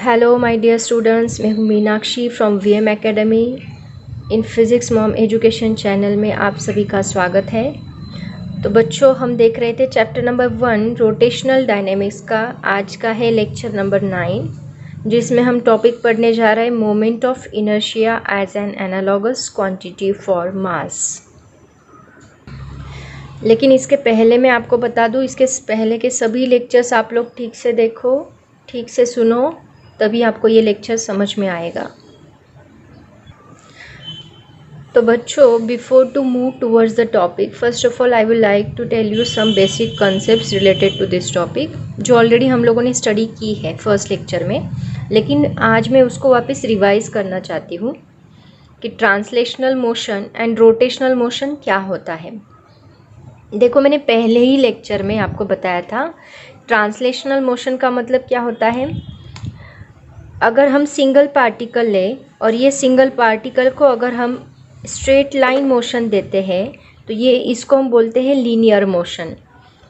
Hello my dear students, मैं हूँ Meenakshi from VM academy. In physics mom education channel में आप सभी का स्वागत है। तो बच्चों, हम देख रहे थे चैप्टर नंबर 1 रोटेशनल डायनेमिक्स का। आज का है लेक्चर नंबर 9, जिसमें हम टॉपिक पढ़ने जा रहे हैं moment of inertia as an analogous quantity for mass. लेकिन इसके पहले मैं आपको बता दूं, इसके पहले के सभी लेक्चर्स आप लोग ठीक से देखो, ठीक से सुनो, तभी आपको ये लेक्चर समझ में आएगा। तो बच्चों, before to move towards the topic, first of all I will like to tell you some basic concepts related to this topic, जो ऑलरेडी हम लोगों ने स्टडी की है फर्स्ट लेक्चर में, लेकिन आज मैं उसको वापस रिवाइज करना चाहती हूँ कि translational motion and rotational motion क्या होता है। देखो, मैंने पहले ही लेक्चर में आपको बताया था ट्रांसलेशनल मोशन का मतलब क्या होता है। अगर हम सिंगल पार्टिकल लें और ये सिंगल पार्टिकल को अगर हम स्ट्रेट लाइन मोशन देते हैं तो इसको हम बोलते हैं लीनियर मोशन।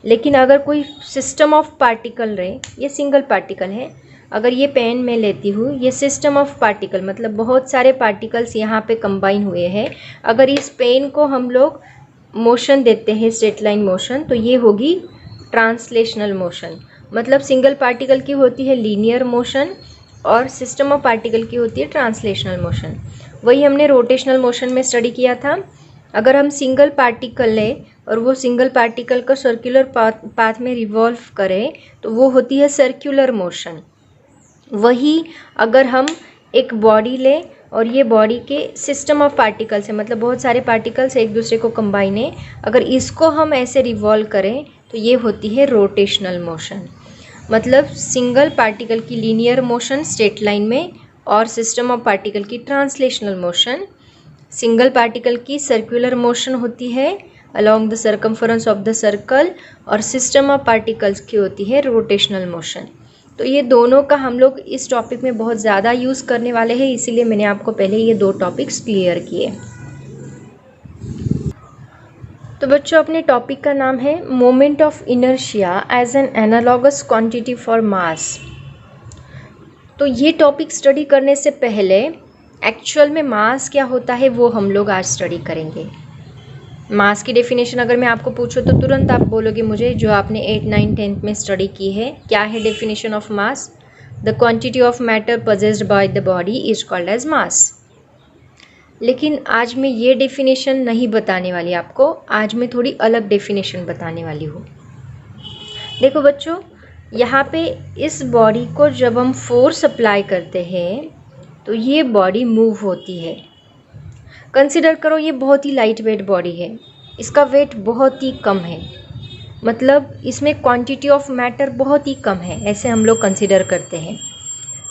लेकिन अगर कोई सिस्टम ऑफ पार्टिकल रहे, ये सिंगल पार्टिकल है, अगर ये पेन में लेती हूँ, ये सिस्टम ऑफ पार्टिकल मतलब बहुत सारे पार्टिकल्स यहाँ पे कंबाइन हुए हैं, अगर इस पेन को हम लोग मोशन देते हैं स्ट्रेट लाइन मोशन, तो ये होगी ट्रांसलेशनल मोशन। मतलब सिंगल पार्टिकल की होती है लीनियर मोशन और सिस्टम ऑफ पार्टिकल की होती है ट्रांसलेशनल मोशन। वही हमने रोटेशनल मोशन में स्टडी किया था। अगर हम सिंगल पार्टिकल लें और वो सिंगल पार्टिकल को सर्कुलर पाथ में रिवॉल्व करें तो वो होती है सर्कुलर मोशन। वही अगर हम एक बॉडी लें और ये बॉडी के सिस्टम ऑफ पार्टिकल्स है, मतलब बहुत सारे पार्टिकल्स एक दूसरे को कंबाइन है, अगर इसको हम ऐसे रिवॉल्व करें तो ये होती है रोटेशनल मोशन। मतलब सिंगल पार्टिकल की लीनियर मोशन स्ट्रेट लाइन में और सिस्टम ऑफ पार्टिकल की ट्रांसलेशनल मोशन। सिंगल पार्टिकल की सर्कुलर मोशन होती है along the circumference of the circle और सिस्टम ऑफ पार्टिकल्स की होती है रोटेशनल मोशन। तो ये दोनों का हम लोग इस टॉपिक में बहुत ज़्यादा यूज़ करने वाले हैं, इसीलिए मैंने आपको पहले ये दो टॉपिक्स क्लियर किए। तो बच्चों, अपने टॉपिक का नाम है moment of inertia as an analogous quantity for mass. तो ये टॉपिक स्टडी करने से पहले एक्चुअल में मास क्या होता है वो हम लोग आज स्टडी करेंगे। मास की डेफिनेशन अगर मैं आपको पूछूं तो तुरंत आप बोलोगे मुझे, जो आपने 8, 9, 10th में स्टडी की है। क्या है definition of mass? The quantity of matter possessed by the body is called as mass. लेकिन आज मैं ये डेफिनेशन नहीं बताने वाली आपको, आज मैं थोड़ी अलग डेफिनेशन बताने वाली हूँ। देखो बच्चों, यहाँ पे इस बॉडी को जब हम फोर्स अप्लाई करते हैं तो ये बॉडी मूव होती है। कंसिडर करो, ये बहुत ही लाइट वेट बॉडी है, इसका वेट बहुत ही कम है, मतलब इसमें क्वांटिटी ऑफ मैटर बहुत ही कम है, ऐसे हम लोग कंसिडर करते हैं।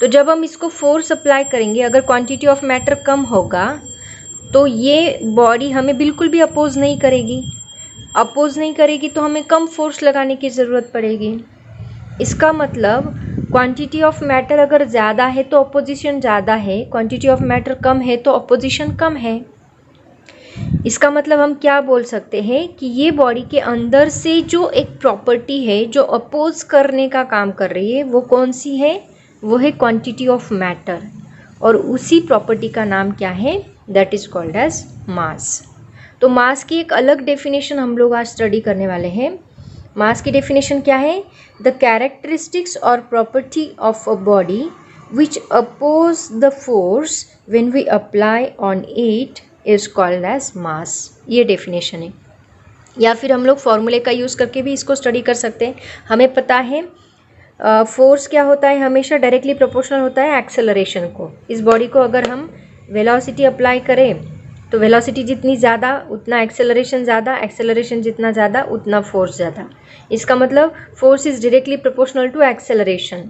तो जब हम इसको फोर्स अप्लाई करेंगे, अगर क्वांटिटी ऑफ मैटर कम होगा तो ये बॉडी हमें बिल्कुल भी अपोज नहीं करेगी। अपोज नहीं करेगी तो हमें कम फोर्स लगाने की ज़रूरत पड़ेगी। इसका मतलब क्वांटिटी ऑफ मैटर अगर ज़्यादा है तो अपोजिशन ज़्यादा है, क्वांटिटी ऑफ मैटर कम है तो अपोजिशन कम है। इसका मतलब हम क्या बोल सकते हैं कि ये बॉडी के अंदर से जो एक प्रॉपर्टी है जो अपोज करने का काम कर रही है, वो कौन सी है? वो है क्वांटिटी ऑफ मैटर, और उसी प्रॉपर्टी का नाम क्या है? That is called as mass. तो मास की एक अलग डेफिनेशन हम लोग आज स्टडी करने वाले हैं। मास की डेफिनेशन क्या है? द कैरेक्टरिस्टिक्स और property of a body which oppose the force when we apply on it is called as mass. ये डेफिनेशन है, या फिर हम लोग फॉर्मूले का यूज़ करके भी इसको स्टडी कर सकते हैं। हमें पता है फोर्स क्या होता है, हमेशा डायरेक्टली प्रोपोर्शनल होता है एक्सेलरेशन को। इस बॉडी को अगर हम वेलोसिटी अप्लाई करें तो वेलोसिटी जितनी ज़्यादा उतना एक्सेलरेशन ज़्यादा, एक्सेलरेशन जितना ज़्यादा उतना फोर्स ज़्यादा। इसका मतलब force is directly proportional to acceleration.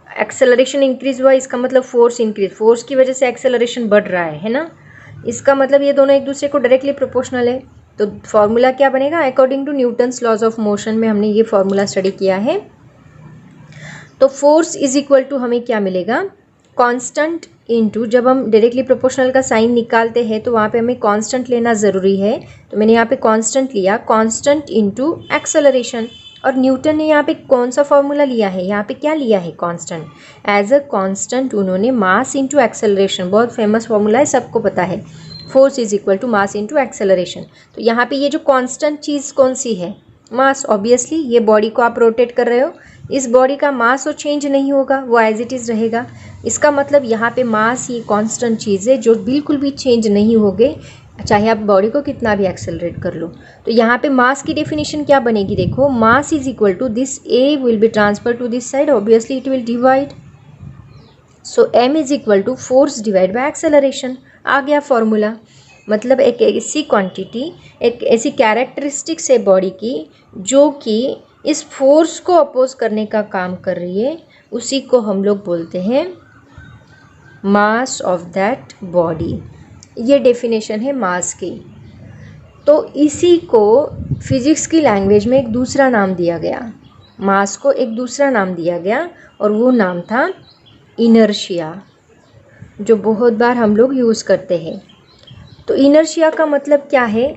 Acceleration increase हुआ, इसका मतलब फोर्स इंक्रीज, फोर्स की वजह से एक्सेलरेशन बढ़ रहा है ना। इसका मतलब ये दोनों एक दूसरे को डायरेक्टली प्रोपोर्शनल है। तो फॉर्मूला क्या बनेगा? According to Newton's laws of motion में हमने ये फॉर्मूला स्टडी किया है। तो फोर्स इज इक्वल टू हमें क्या मिलेगा? कांस्टेंट इनटू, जब हम डायरेक्टली प्रोपोर्शनल का साइन निकालते हैं तो वहाँ पे हमें कांस्टेंट लेना ज़रूरी है, तो मैंने यहाँ पे कांस्टेंट लिया, कांस्टेंट इनटू एक्सेलरेशन। और न्यूटन ने यहाँ पे कौन सा फॉर्मूला लिया है, यहाँ पे क्या लिया है, कांस्टेंट। एज अ कांस्टेंट उन्होंने मास इनटू एक्सेलरेशन, बहुत फेमस फॉर्मूला है, सबको पता है, force is equal to mass into acceleration. तो यहाँ पे ये जो कांस्टेंट चीज़ कौन सी है, मास। ऑब्वियसली ये बॉडी को आप रोटेट कर रहे हो, इस बॉडी का मास तो चेंज नहीं होगा, वो एज इट इज़ रहेगा। इसका मतलब यहाँ पे मास ये कांस्टेंट चीज़ है जो बिल्कुल भी चेंज नहीं होगे, चाहे आप बॉडी को कितना भी एक्सेलरेट कर लो। तो यहाँ पे मास की डेफिनेशन क्या बनेगी, देखो, mass is equal to this a will be transfer to this side, obviously it will divide, so M is equal to force divide by acceleration. आ गया फॉर्मूला। मतलब एक ऐसी क्वांटिटी, एक ऐसी कैरेक्टरिस्टिक्स है बॉडी की जो कि इस फोर्स को अपोज करने का काम कर रही है, उसी को हम लोग बोलते हैं मास ऑफ दैट बॉडी। ये डेफिनेशन है मास की। तो इसी को फिजिक्स की लैंग्वेज में एक दूसरा नाम दिया गया, मास को एक दूसरा नाम दिया गया, और वो नाम था इनर्शिया, जो बहुत बार हम लोग यूज़ करते हैं। तो इनर्शिया का मतलब क्या है,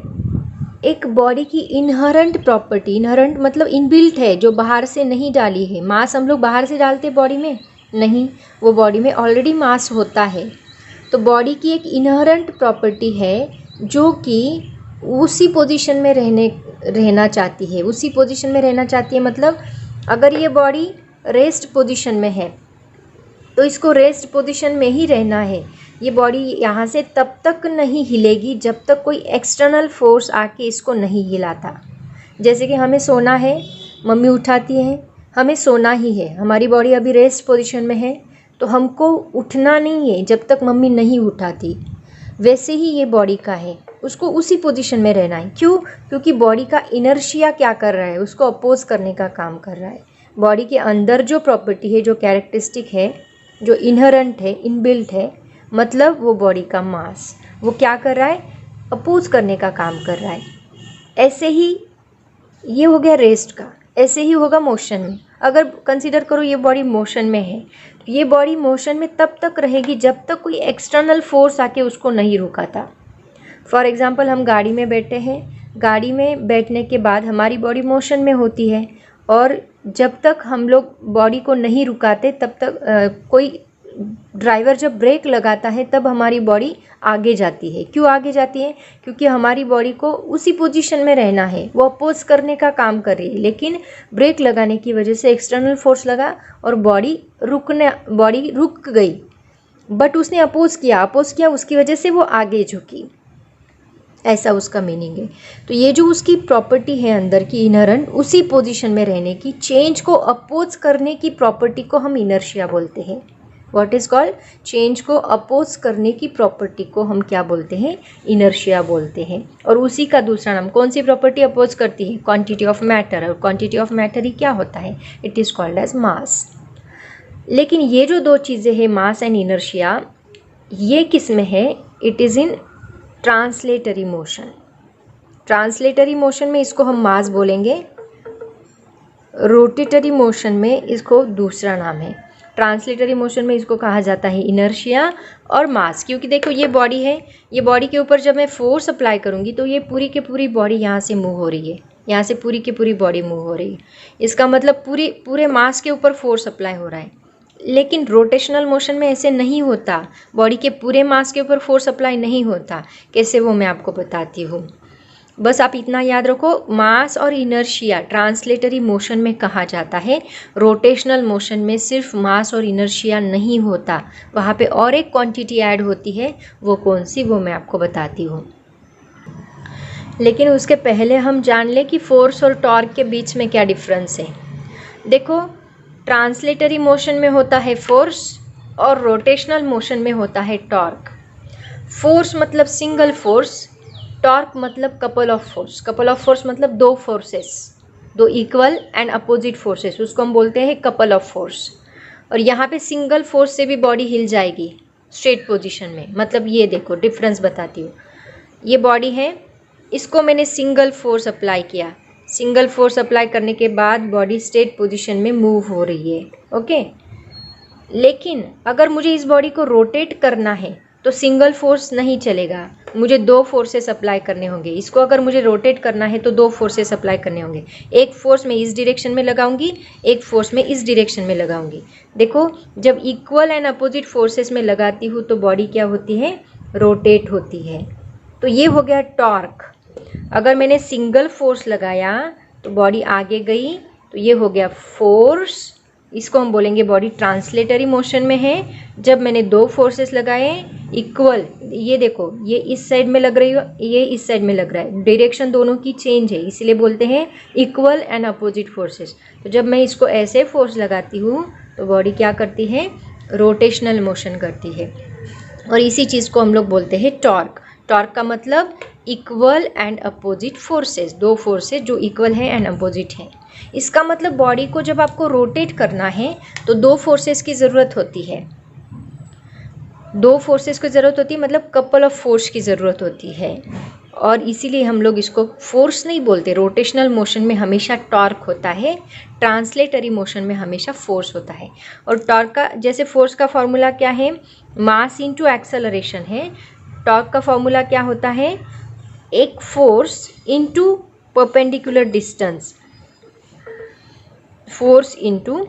एक बॉडी की इनहरेंट प्रॉपर्टी, इनहरेंट मतलब इनबिल्ट है, जो बाहर से नहीं डाली है। मास हम लोग बाहर से डालते बॉडी में नहीं, वो बॉडी में ऑलरेडी मास होता है। तो बॉडी की एक इनहरेंट प्रॉपर्टी है जो कि उसी पोजीशन में रहना चाहती है, उसी पोजीशन में रहना चाहती है। मतलब अगर ये बॉडी रेस्ट पोजीशन में है तो इसको रेस्ट पोजीशन में ही रहना है। ये बॉडी यहाँ से तब तक नहीं हिलेगी जब तक कोई एक्सटर्नल फोर्स आके इसको नहीं हिलाता। जैसे कि हमें सोना है, मम्मी उठाती है, हमें सोना ही है, हमारी बॉडी अभी रेस्ट पोजीशन में है, तो हमको उठना नहीं है जब तक मम्मी नहीं उठाती। वैसे ही ये बॉडी का है, उसको उसी पोजीशन में रहना है। क्यों? क्योंकि बॉडी का इनर्शिया क्या कर रहा है, उसको अपोज करने का काम कर रहा है। बॉडी के अंदर जो प्रॉपर्टी है, जो कैरेक्टरिस्टिक है, जो इनहरेंट है, इनबिल्ट है, मतलब वो बॉडी का मास, वो क्या कर रहा है, अपोज करने का काम कर रहा है। ऐसे ही ये हो गया रेस्ट का, ऐसे ही होगा मोशन में। अगर कंसीडर करो ये बॉडी मोशन में है, तो ये बॉडी मोशन में तब तक रहेगी जब तक कोई एक्सटर्नल फोर्स आके उसको नहीं रुकाता। फॉर एग्जांपल, हम गाड़ी में बैठे हैं, गाड़ी में बैठने के बाद हमारी बॉडी मोशन में होती है, और जब तक हम लोग बॉडी को नहीं रुकाते तब तक कोई ड्राइवर जब ब्रेक लगाता है तब हमारी बॉडी आगे जाती है। क्यों आगे जाती है? क्योंकि हमारी बॉडी को उसी पोजीशन में रहना है, वो अपोज करने का काम कर रही है। लेकिन ब्रेक लगाने की वजह से एक्सटर्नल फोर्स लगा और बॉडी रुक गई, बट उसने अपोज किया, उसकी वजह से वो आगे झुकी। ऐसा उसका मीनिंग है। तो ये जो उसकी प्रॉपर्टी है अंदर की इनहरेंट, उसी पोजीशन में रहने की, चेंज को अपोज करने की प्रॉपर्टी को हम इनर्शिया बोलते हैं। What is called? चेंज को अपोज करने की प्रॉपर्टी को हम क्या बोलते हैं? इनर्शिया बोलते हैं। और उसी का दूसरा नाम, कौन सी प्रॉपर्टी अपोज करती है? Quantity of matter. और क्वांटिटी ऑफ मैटर ही क्या होता है? It is called as mass. लेकिन ये जो दो चीज़ें हैं, मास एंड इनर्शिया, ये किस में है? It is in translatory motion. Translatory motion में इसको हम मास बोलेंगे, रोटेटरी मोशन में इसको दूसरा नाम है। ट्रांसलेटरी मोशन में इसको कहा जाता है इनर्शिया और मास। क्योंकि देखो ये बॉडी है, ये बॉडी के ऊपर जब मैं फोर्स अप्लाई करूँगी तो ये पूरी की पूरी बॉडी यहाँ से मूव हो रही है, यहाँ से पूरी की पूरी बॉडी मूव हो रही है। इसका मतलब पूरे मास के ऊपर फोर्स अप्लाई हो रहा है। लेकिन रोटेशनल मोशन में ऐसे नहीं होता, बॉडी के पूरे मास के ऊपर फोर्स अप्लाई नहीं होता। कैसे, वो मैं आपको बताती हूँ। बस आप इतना याद रखो, मास और इनर्शिया ट्रांसलेटरी मोशन में कहा जाता है। रोटेशनल मोशन में सिर्फ मास और इनर्शिया नहीं होता, वहाँ पे और एक क्वांटिटी ऐड होती है। वो कौन सी, वो मैं आपको बताती हूँ। लेकिन उसके पहले हम जान लें कि फोर्स और टॉर्क के बीच में क्या डिफरेंस है। देखो, ट्रांसलेटरी मोशन में होता है फोर्स और रोटेशनल मोशन में होता है टॉर्क। फोर्स मतलब सिंगल फोर्स, टॉर्क मतलब couple of force. Couple of force मतलब दो फोर्सेस, दो इक्वल एंड अपोजिट फोर्सेस, उसको हम बोलते हैं कपल ऑफ फोर्स। और यहाँ पे सिंगल फोर्स से भी बॉडी हिल जाएगी स्ट्रेट पोजीशन में। मतलब ये देखो डिफरेंस बताती हूँ। ये बॉडी है, इसको मैंने सिंगल फोर्स अप्लाई किया, सिंगल फोर्स अप्लाई करने के बाद बॉडी स्ट्रेट पोजीशन में मूव हो रही है। ओके, लेकिन अगर मुझे इस बॉडी को रोटेट करना है तो सिंगल फोर्स नहीं चलेगा, मुझे दो फोर्सेस अप्लाई करने होंगे। इसको अगर मुझे रोटेट करना है तो दो फोर्सेस अप्लाई करने होंगे। एक फोर्स मैं इस डायरेक्शन में लगाऊंगी, एक फोर्स मैं इस डायरेक्शन में लगाऊंगी। देखो, जब इक्वल एंड अपोजिट फोर्सेस में लगाती हूँ तो बॉडी क्या होती है, रोटेट होती है। तो ये हो गया टॉर्क। अगर मैंने सिंगल फोर्स लगाया तो बॉडी आगे गई, तो ये हो गया फोर्स। इसको हम बोलेंगे बॉडी ट्रांसलेटरी मोशन में है। जब मैंने दो फोर्सेस लगाए इक्वल, ये देखो, ये इस साइड में लग रही हो, ये इस साइड में लग रहा है, डायरेक्शन दोनों की चेंज है, इसलिए बोलते हैं इक्वल एंड अपोजिट फोर्सेस। तो जब मैं इसको ऐसे फोर्स लगाती हूँ तो बॉडी क्या करती है, रोटेशनल मोशन करती है। और इसी चीज़ को हम लोग बोलते हैं टॉर्क। टॉर्क का मतलब इक्वल एंड अपोजिट फोर्सेस, दो फोर्सेस जो इक्वल हैं एंड अपोजिट हैं। इसका मतलब बॉडी को जब आपको रोटेट करना है तो दो फोर्सेस की ज़रूरत होती है। दो फोर्सेस की ज़रूरत होती है, मतलब कपल ऑफ फोर्स की ज़रूरत होती है। और इसीलिए हम लोग इसको फोर्स नहीं बोलते। रोटेशनल मोशन में हमेशा टॉर्क होता है, ट्रांसलेटरी मोशन में हमेशा फोर्स होता है। और टॉर्क का, जैसे फोर्स का फॉर्मूला क्या है, मास इनटू एक्सेलरेशन है। टॉर्क का फॉर्मूला क्या होता है, एक force into perpendicular distance, force into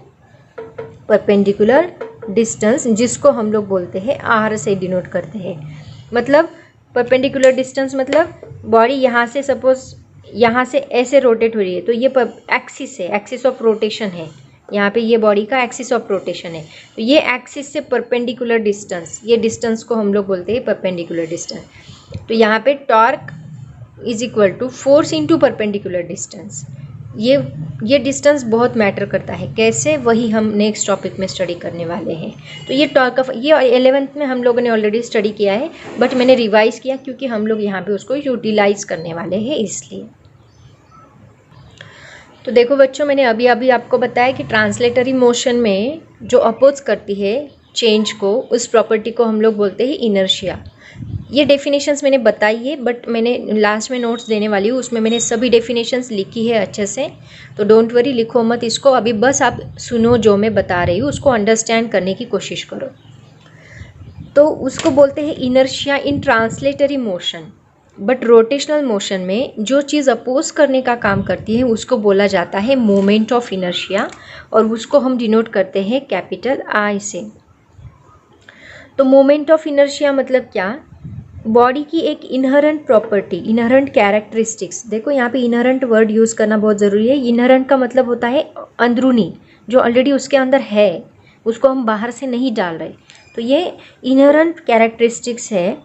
perpendicular distance, जिसको हम लोग बोलते हैं आर से डिनोट करते हैं। मतलब परपेंडिकुलर डिस्टेंस मतलब बॉडी यहाँ से, सपोज यहाँ से ऐसे रोटेट हो रही है तो ये एक्सिस है, एक्सिस ऑफ रोटेशन है। यहाँ पे ये बॉडी का एक्सिस ऑफ रोटेशन है, तो ये एक्सिस से परपेंडिकुलर डिस्टेंस, ये डिस्टेंस को हम लोग बोलते हैं परपेंडिकुलर डिस्टेंस। तो यहाँ पे torque is equal to force into perpendicular distance. ये डिस्टेंस बहुत मैटर करता है। कैसे, वही हम नेक्स्ट टॉपिक में स्टडी करने वाले हैं। तो ये टॉर्क का, ये 11th में हम लोगों ने ऑलरेडी स्टडी किया है, बट मैंने रिवाइज किया क्योंकि हम लोग यहाँ पे उसको यूटिलाइज करने वाले हैं, इसलिए। तो देखो बच्चों, मैंने अभी अभी आपको बताया कि ट्रांसलेटरी मोशन में जो अपोज करती है चेंज को, उस प्रॉपर्टी को हम लोग बोलते हैं इनर्शिया। ये डेफिनेशंस मैंने बताई है, बट मैंने लास्ट में नोट्स देने वाली हूँ, उसमें मैंने सभी डेफिनेशंस लिखी है अच्छे से। तो डोंट वरी, लिखो मत इसको, अभी बस आप सुनो जो मैं बता रही हूँ, उसको अंडरस्टैंड करने की कोशिश करो। तो उसको बोलते हैं inertia in translatory motion. But rotational motion में जो चीज़ अपोज करने का काम करती है उसको बोला जाता है मोमेंट ऑफ इनर्शिया, और उसको हम डिनोट करते हैं कैपिटल आई से। तो मोमेंट ऑफ इनर्शिया मतलब क्या, बॉडी की एक इनहरेंट प्रॉपर्टी, इनहरेंट कैरेक्टरिस्टिक्स। देखो यहाँ पे इनहरेंट वर्ड यूज़ करना बहुत ज़रूरी है। इनहरेंट का मतलब होता है अंदरूनी, जो ऑलरेडी उसके अंदर है, उसको हम बाहर से नहीं डाल रहे। तो ये इनहरेंट कैरेक्टरिस्टिक्स है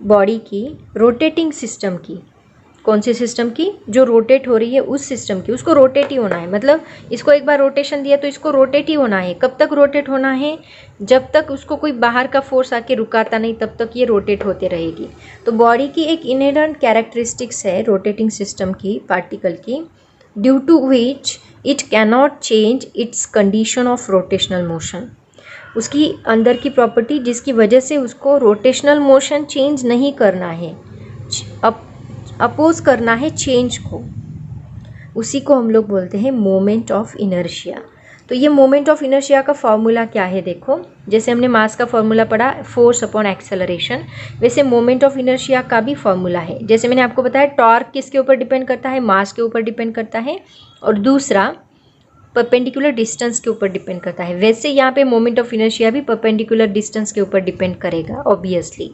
बॉडी की रोटेटिंग सिस्टम की। कौन से सिस्टम की, जो रोटेट हो रही है उस सिस्टम की, उसको रोटेट ही होना है। मतलब इसको एक बार रोटेशन दिया तो इसको रोटेट ही होना है। कब तक रोटेट होना है, जब तक उसको कोई बाहर का फोर्स आके रुकाता नहीं, तब तक ये रोटेट होते रहेगी। तो बॉडी की एक इनहेरेंट कैरेक्टरिस्टिक्स है रोटेटिंग सिस्टम की, पार्टिकल की, due to which it cannot change its condition of rotational motion. उसकी अंदर की प्रॉपर्टी जिसकी वजह से उसको रोटेशनल मोशन चेंज नहीं करना है, अपोज करना है चेंज को, उसी को हम लोग बोलते हैं मोमेंट ऑफ इनर्शिया। तो ये मोमेंट ऑफ इनर्शिया का फॉर्मूला क्या है, देखो, जैसे हमने मास का फॉर्मूला पढ़ा फोर्स अपॉन एक्सेलरेशन, वैसे मोमेंट ऑफ इनर्शिया का भी फॉर्मूला है। जैसे मैंने आपको बताया टॉर्क किसके ऊपर डिपेंड करता है, मास के ऊपर डिपेंड करता है, और दूसरा परपेंडिकुलर डिस्टेंस के ऊपर डिपेंड करता है। वैसे यहाँ पे मोमेंट ऑफ इनर्शिया भी परपेंडिकुलर डिस्टेंस के ऊपर डिपेंड करेगा ऑब्वियसली,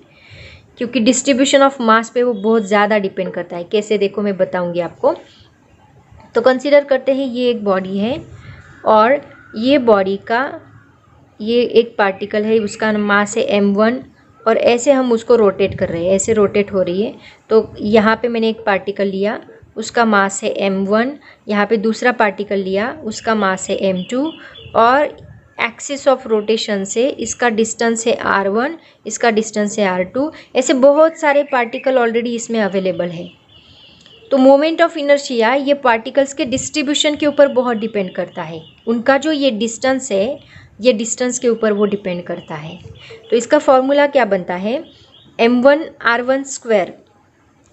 क्योंकि डिस्ट्रीब्यूशन ऑफ मास पे वो बहुत ज़्यादा डिपेंड करता है। कैसे, देखो मैं बताऊंगी आपको। तो कंसीडर करते हैं ये एक बॉडी है, और ये बॉडी का ये एक पार्टिकल है, उसका मास है m1, और ऐसे हम उसको रोटेट कर रहे हैं, ऐसे रोटेट हो रही है। तो यहाँ पे मैंने एक पार्टिकल लिया, उसका मास है m1, यहाँ पे दूसरा पार्टिकल लिया, उसका मास है m2, और एक्सिस ऑफ रोटेशन से इसका डिस्टेंस है r1, इसका डिस्टेंस है r2। ऐसे बहुत सारे पार्टिकल ऑलरेडी इसमें अवेलेबल है। तो मोमेंट ऑफ इनर्शिया ये पार्टिकल्स के डिस्ट्रीब्यूशन के ऊपर बहुत डिपेंड करता है। उनका जो ये डिस्टेंस है, ये डिस्टेंस के ऊपर वो डिपेंड करता है। तो इसका फॉर्मूला क्या बनता है, m1r1 square,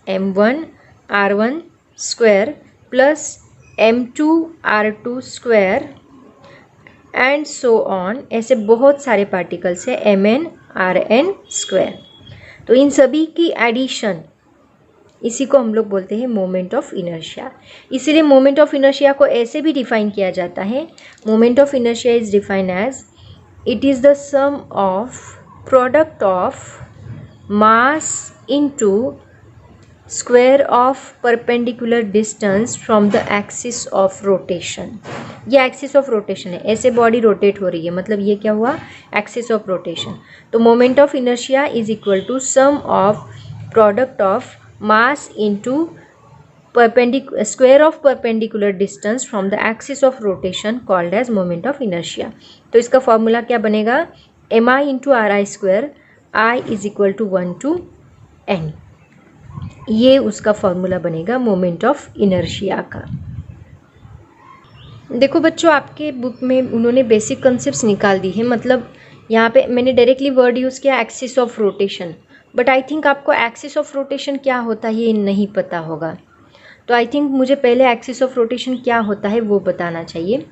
m1r1 square plus m2r2 square and so on. ऐसे बहुत सारे पार्टिकल्स है, mn rn²। तो इन सभी की एडिशन, इसी को हम लोग बोलते हैं मोमेंट ऑफ इनर्शिया। इसीलिए मोमेंट ऑफ इनर्शिया को ऐसे भी डिफाइन किया जाता है, moment of inertia is defined as it is the sum of product of mass into square of perpendicular distance from the axis of rotation. ये axis of rotation है, ऐसे body rotate हो रही है, मतलब ये क्या हुआ, एक्सिस ऑफ रोटेशन। तो moment of inertia is equal to sum of product of mass into square of perpendicular distance from the axis of rotation called as moment of inertia. तो इसका फॉर्मूला क्या बनेगा, mi into RI², I is equal to 1 to n। ये उसका formula बनेगा moment of inertia का। देखो बच्चों, आपके बुक में उन्होंने बेसिक कॉन्सेप्ट्स निकाल दी है, मतलब यहाँ पे मैंने डायरेक्टली वर्ड यूज़ किया axis of rotation, but I think आपको एक्सिस ऑफ रोटेशन क्या होता है ये नहीं पता होगा। तो आई थिंक मुझे पहले एक्सिस ऑफ रोटेशन क्या होता है वो बताना चाहिए।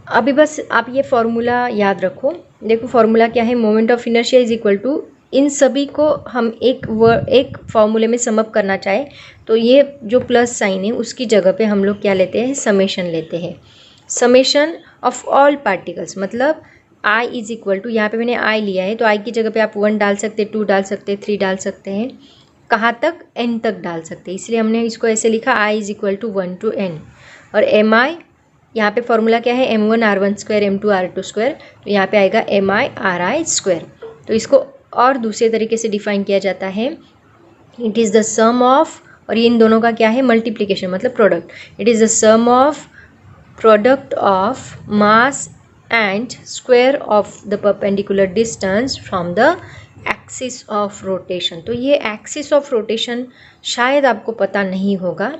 अभी बस आप ये फॉर्मूला याद रखो। देखो फॉर्मूला क्या है, moment of inertia is equal to, इन सभी को हम एक फॉर्मूले में समअप करना चाहे तो ये जो प्लस साइन है उसकी जगह पे हम लोग क्या लेते हैं, समेशन लेते हैं। समेशन ऑफ ऑल पार्टिकल्स, मतलब आई इज इक्वल टू, यहाँ पे मैंने आई लिया है तो आई की जगह पे आप 1 डाल सकते हैं, 2 डाल सकते हैं, 3 डाल सकते हैं, कहाँ तक, n तक डाल सकते हैं, इसलिए हमने इसको ऐसे लिखा I is equal to 1 to n। और एम आई, यहाँ पे फॉर्मूला क्या है, m1r1² m2r2², तो यहाँ पे आएगा mi/ri²। तो इसको और दूसरे तरीके से डिफाइन किया जाता है, it is the sum of, और ये इन दोनों का क्या है, मल्टीप्लिकेशन मतलब product, it is the sum of product of mass and square of the perpendicular distance from the axis of rotation. तो ये एक्सिस ऑफ रोटेशन शायद आपको पता नहीं होगा,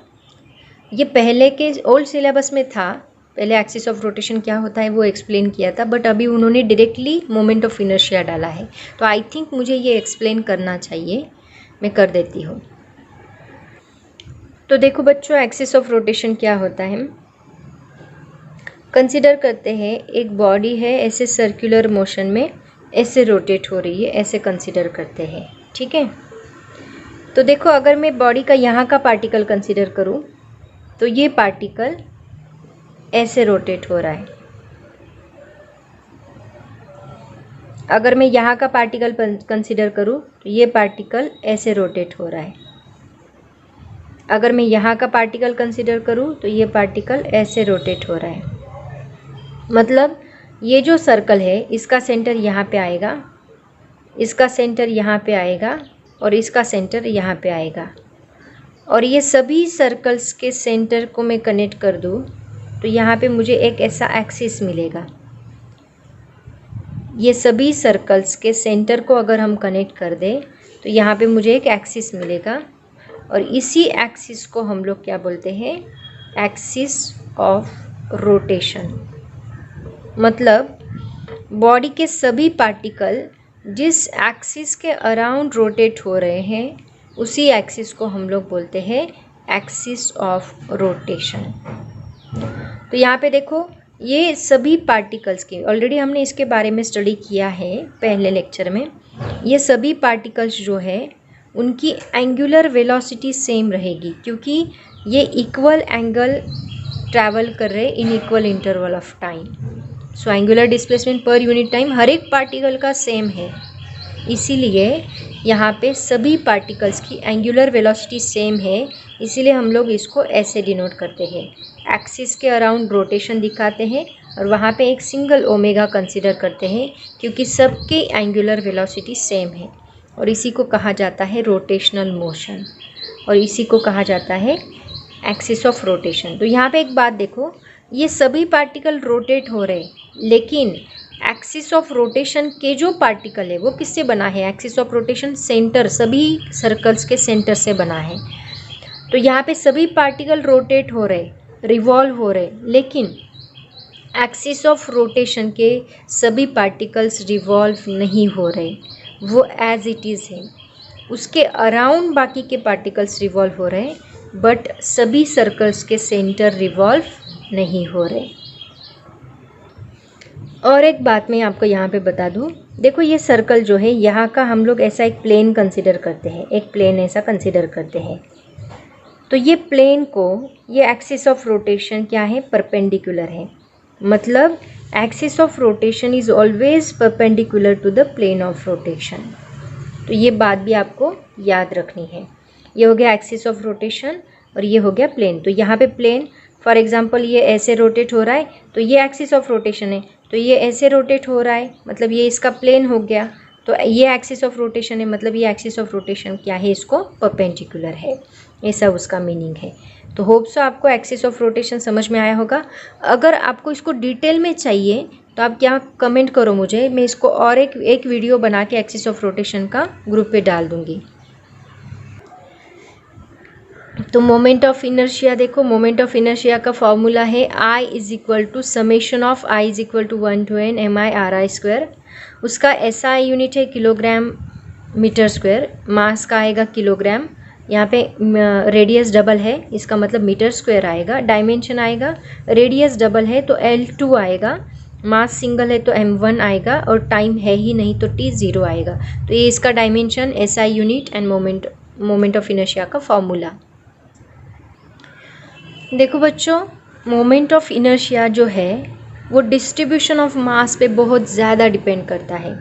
ये पहले के ओल्ड सिलेबस में था, पहले एक्सिस ऑफ रोटेशन क्या होता है वो एक्सप्लेन किया था, बट अभी उन्होंने डायरेक्टली मोमेंट ऑफ इनर्शिया डाला है, तो आई थिंक मुझे ये एक्सप्लेन करना चाहिए, मैं कर देती हूँ। तो देखो बच्चों, एक्सिस ऑफ रोटेशन क्या होता है, कंसिडर करते हैं एक बॉडी है ऐसे सर्कुलर मोशन में ऐसे रोटेट हो रही है, ऐसे कंसिडर करते हैं, ठीक है। तो देखो अगर मैं बॉडी का यहाँ का पार्टिकल कंसिडर करूँ तो ये पार्टिकल ऐसे रोटेट हो रहा है। अगर मैं यहाँ का पार्टिकल कंसिडर करूँ तो ये पार्टिकल ऐसे रोटेट हो रहा है। अगर मैं यहाँ का पार्टिकल कंसिडर करूँ तो ये पार्टिकल ऐसे रोटेट हो रहा है। मतलब ये जो सर्कल है इसका सेंटर यहाँ पे आएगा, इसका सेंटर यहाँ पे आएगा और इसका सेंटर यहाँ पे आएगा, और ये सभी सर्कल्स के सेंटर को मैं कनेक्ट कर दूँ तो यहाँ पे मुझे एक ऐसा एक्सिस मिलेगा। ये सभी सर्कल्स के सेंटर को अगर हम कनेक्ट कर दें तो यहाँ पे मुझे एक एक्सिस मिलेगा, और इसी एक्सिस को हम लोग क्या बोलते हैं, एक्सिस ऑफ रोटेशन। मतलब बॉडी के सभी पार्टिकल जिस एक्सिस के अराउंड रोटेट हो रहे हैं उसी एक्सिस को हम लोग बोलते हैं एक्सिस ऑफ रोटेशन। तो यहाँ पे देखो ये सभी पार्टिकल्स की, ऑलरेडी हमने इसके बारे में स्टडी किया है पहले लेक्चर में, ये सभी पार्टिकल्स जो है उनकी एंगुलर वेलोसिटी सेम रहेगी, क्योंकि ये इक्वल एंगल ट्रैवल कर रहे in equal interval of time. So angular displacement per unit time हर एक पार्टिकल का सेम है, इसीलिए यहाँ पे सभी पार्टिकल्स की एंगुलर वेलोसिटी सेम है, इसीलिए हम लोग इसको ऐसे डिनोट करते हैं, एक्सिस के अराउंड रोटेशन दिखाते हैं और वहाँ पे एक सिंगल ओमेगा कंसिडर करते हैं, क्योंकि सबके एंगुलर वेलोसिटी सेम है, और इसी को कहा जाता है रोटेशनल मोशन, और इसी को कहा जाता है एक्सिस ऑफ रोटेशन। तो यहाँ पे एक बात देखो, ये सभी पार्टिकल रोटेट हो रहे, लेकिन एक्सिस ऑफ रोटेशन के जो पार्टिकल है वो किससे बना है, एक्सिस ऑफ रोटेशन सेंटर, सभी सर्कल्स के सेंटर से बना है। तो यहाँ पे सभी पार्टिकल रोटेट हो रहे, रिवॉल्व हो रहे, लेकिन एक्सिस ऑफ रोटेशन के सभी पार्टिकल्स रिवॉल्व नहीं हो रहे, वो एज इट इज़ है। उसके अराउंड बाकी के पार्टिकल्स रिवॉल्व हो रहे, बट सभी सर्कल्स के सेंटर रिवॉल्व नहीं हो रहे। और एक बात मैं आपको यहाँ पे बता दूँ, देखो ये सर्कल जो है यहाँ का हम लोग ऐसा एक प्लेन कंसिडर करते हैं, एक प्लेन ऐसा कंसिडर करते हैं। तो ये प्लेन को, ये एक्सिस ऑफ रोटेशन क्या है, परपेंडिकुलर है। मतलब axis of rotation is always perpendicular to the plane of rotation. तो ये बात भी आपको याद रखनी है। ये हो गया एक्सिस ऑफ रोटेशन और ये हो गया प्लेन। तो यहाँ पे प्लेन, फॉर एग्जांपल ये ऐसे रोटेट हो रहा है तो ये एक्सिस ऑफ रोटेशन है, तो ये ऐसे रोटेट हो रहा है मतलब ये इसका प्लेन हो गया, तो ये एक्सिस ऑफ रोटेशन है मतलब ये एक्सिस ऑफ रोटेशन क्या है, इसको परपेंडिकुलर है। ऐसा उसका मीनिंग है। तो होप सो आपको एक्सिस ऑफ रोटेशन समझ में आया होगा। अगर आपको इसको डिटेल में चाहिए तो आप क्या कमेंट करो मुझे, मैं इसको और एक वीडियो बना के एक्सिस ऑफ रोटेशन का ग्रुप पे डाल दूँगी। तो मोमेंट ऑफ इनर्शिया देखो, मोमेंट ऑफ इनर्शिया का फॉर्मूला है I is equal to summation of I is equal to 1 to n MI/RI²। उसका SI यूनिट है किलोग्राम मीटर स्क्वायर, मास का आएगा किलोग्राम, यहाँ पे रेडियस डबल है इसका मतलब मीटर स्क्वायर आएगा, डायमेंशन आएगा, रेडियस डबल है तो L2 आएगा, मास सिंगल है तो M1 आएगा और टाइम है ही नहीं तो T0 आएगा। तो ये इसका dimension, SI unit end moment of inertia का फॉर्मूला। देखो बच्चों, मोमेंट ऑफ इनर्शिया जो है वो डिस्ट्रीब्यूशन ऑफ मास पे बहुत ज़्यादा डिपेंड करता है।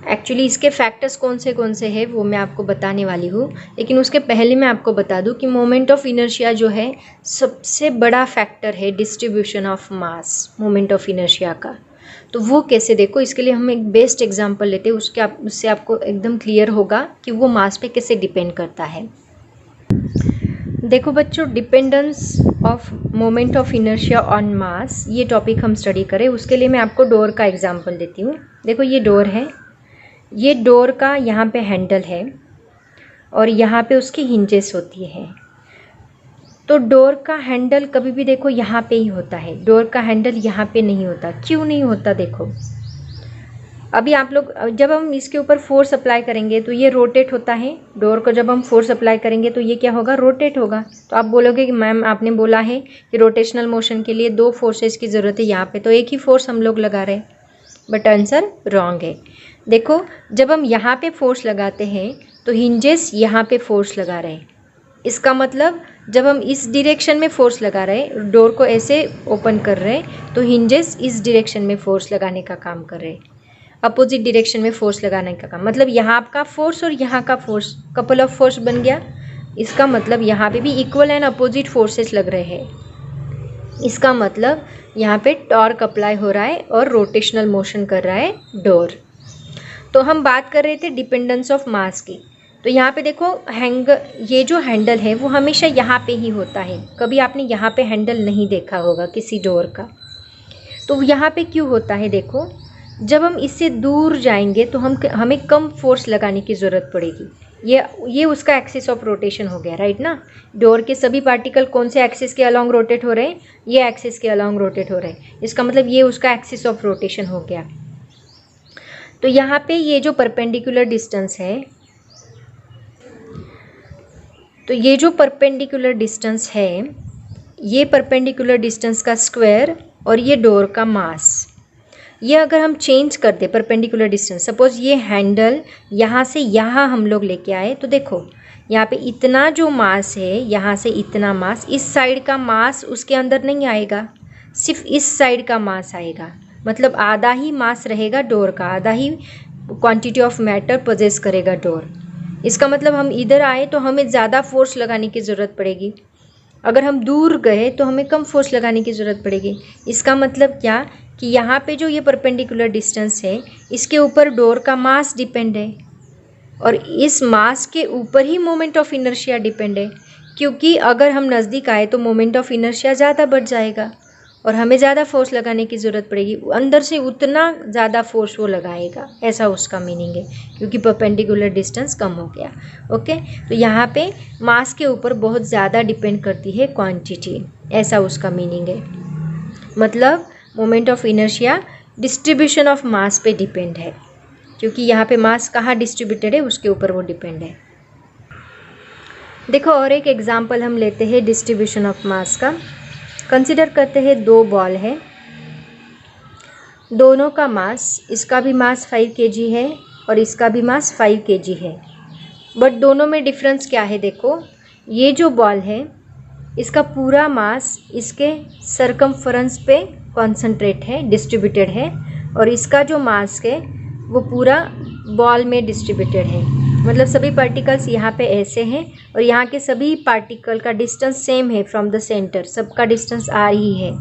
एक्चुअली इसके फैक्टर्स कौन से हैं वो मैं आपको बताने वाली हूँ, लेकिन उसके पहले मैं आपको बता दूँ कि मोमेंट ऑफ इनर्शिया जो है सबसे बड़ा फैक्टर है distribution of mass moment of inertia का। तो वो कैसे, देखो इसके लिए हम एक बेस्ट एग्जांपल लेते हैं, उससे आपको एकदम क्लियर होगा कि वो मास पे कैसे डिपेंड करता है। देखो बच्चों, dependence of moment of inertia on मास, ये टॉपिक हम स्टडी करें उसके लिए मैं आपको डोर का एग्जांपल देती हूँ। देखो ये डोर है, ये डोर का यहाँ पे हैंडल है और यहाँ पे उसकी हिंजेस होती है। तो डोर का हैंडल कभी भी देखो यहाँ पे ही होता है, डोर का हैंडल यहाँ पे नहीं होता। क्यों नहीं होता, देखो अभी आप लोग, जब हम इसके ऊपर फोर्स अप्लाई करेंगे तो ये रोटेट होता है। डोर को जब हम फोर्स अप्लाई करेंगे तो ये क्या होगा, रोटेट होगा। तो आप बोलोगे कि मैम आपने बोला है कि रोटेशनल मोशन के लिए 2 फोर्सेस की ज़रूरत है, यहाँ पे तो एक ही फोर्स हम लोग लगा रहे हैं, बट आंसर रॉन्ग है। देखो जब हम यहाँ पे फोर्स लगाते हैं तो हिंजेस यहाँ पे फोर्स लगा रहे हैं, इसका मतलब जब हम इस डायरेक्शन में फोर्स लगा रहे हैं, डोर को ऐसे ओपन कर रहे हैं तो हिंजेस इस डायरेक्शन में फोर्स लगाने का काम कर रहे हैं, अपोजिट डायरेक्शन में फोर्स लगाने का काम। मतलब यहाँ का फोर्स और यहाँ का फोर्स कपल ऑफ फोर्स बन गया, इसका मतलब यहाँ पे भी इक्वल एंड अपोजिट फोर्सेस लग रहे हैं। इसका मतलब यहाँ पे टॉर्क अप्लाई हो रहा है और रोटेशनल मोशन कर रहा है डोर। तो हम बात कर रहे थे डिपेंडेंस ऑफ मास की। तो यहाँ पे देखो ये जो हैंडल है वो हमेशा यहाँ पे ही होता है, कभी आपने यहाँ पे हैंडल नहीं देखा होगा किसी डोर का। तो यहाँ पे क्यों होता है, देखो जब हम इससे दूर जाएंगे तो हमें कम फोर्स लगाने की ज़रूरत पड़ेगी। ये उसका एक्सिस ऑफ रोटेशन हो गया, राइट ना। डोर के सभी पार्टिकल कौन से एक्सिस के अलॉन्ग रोटेट हो रहे हैं, ये एक्सिस के अलॉन्ग रोटेट हो रहे हैं, इसका मतलब ये उसका एक्सिस ऑफ रोटेशन हो गया। तो यहाँ पे ये जो परपेंडिकुलर डिस्टेंस है, तो ये जो परपेंडिकुलर डिस्टेंस है, ये परपेंडिकुलर डिस्टेंस का स्क्वायर और ये डोर का मास, ये अगर हम चेंज कर दे परपेंडिकुलर डिस्टेंस, सपोज ये हैंडल यहाँ से यहाँ हम लोग लेके आए, तो देखो यहाँ पे इतना जो मास है, यहाँ से इतना मास, इस साइड का मास उसके अंदर नहीं आएगा, सिर्फ इस साइड का मास आएगा। मतलब आधा ही मास रहेगा डोर का, आधा ही क्वांटिटी ऑफ मैटर पोजेस करेगा डोर। इसका मतलब हम इधर आए तो हमें ज़्यादा फोर्स लगाने की ज़रूरत पड़ेगी, अगर हम दूर गए तो हमें कम फोर्स लगाने की ज़रूरत पड़ेगी। इसका मतलब क्या कि यहाँ पे जो ये परपेंडिकुलर डिस्टेंस है, इसके ऊपर डोर का मास डिपेंड है और इस मास के ऊपर ही मोमेंट ऑफ इनर्शिया डिपेंड है, क्योंकि अगर हम नज़दीक आए तो मोमेंट ऑफ इनर्शिया ज़्यादा बढ़ जाएगा और हमें ज़्यादा फोर्स लगाने की ज़रूरत पड़ेगी, अंदर से उतना ज़्यादा फोर्स वो लगाएगा, ऐसा उसका मीनिंग है, क्योंकि परपेंडिकुलर डिस्टेंस कम हो गया। ओके, तो यहाँ पे मास के ऊपर बहुत ज़्यादा डिपेंड करती है क्वांटिटी, ऐसा उसका मीनिंग है। मतलब moment of inertia distribution of मास पे डिपेंड है, क्योंकि यहाँ पे मास कहाँ डिस्ट्रीब्यूटेड है उसके ऊपर वो डिपेंड है। देखो और एक एग्जांपल हम लेते हैं डिस्ट्रीब्यूशन ऑफ मास का। कंसिडर करते हैं 2 बॉल है, दोनों का मास, इसका भी मास 5 kg है और इसका भी मास 5 kg है, बट दोनों में डिफरेंस क्या है? देखो, ये जो बॉल है इसका पूरा मास इसके सरकमफरेंस पे कॉन्सेंट्रेट है, डिस्ट्रीब्यूटेड है, और इसका जो मास है वो पूरा बॉल में डिस्ट्रीब्यूटेड है। मतलब सभी पार्टिकल्स यहाँ पे ऐसे हैं और यहाँ के सभी पार्टिकल का डिस्टेंस सेम है फ्रॉम द सेंटर, सबका डिस्टेंस r ही है।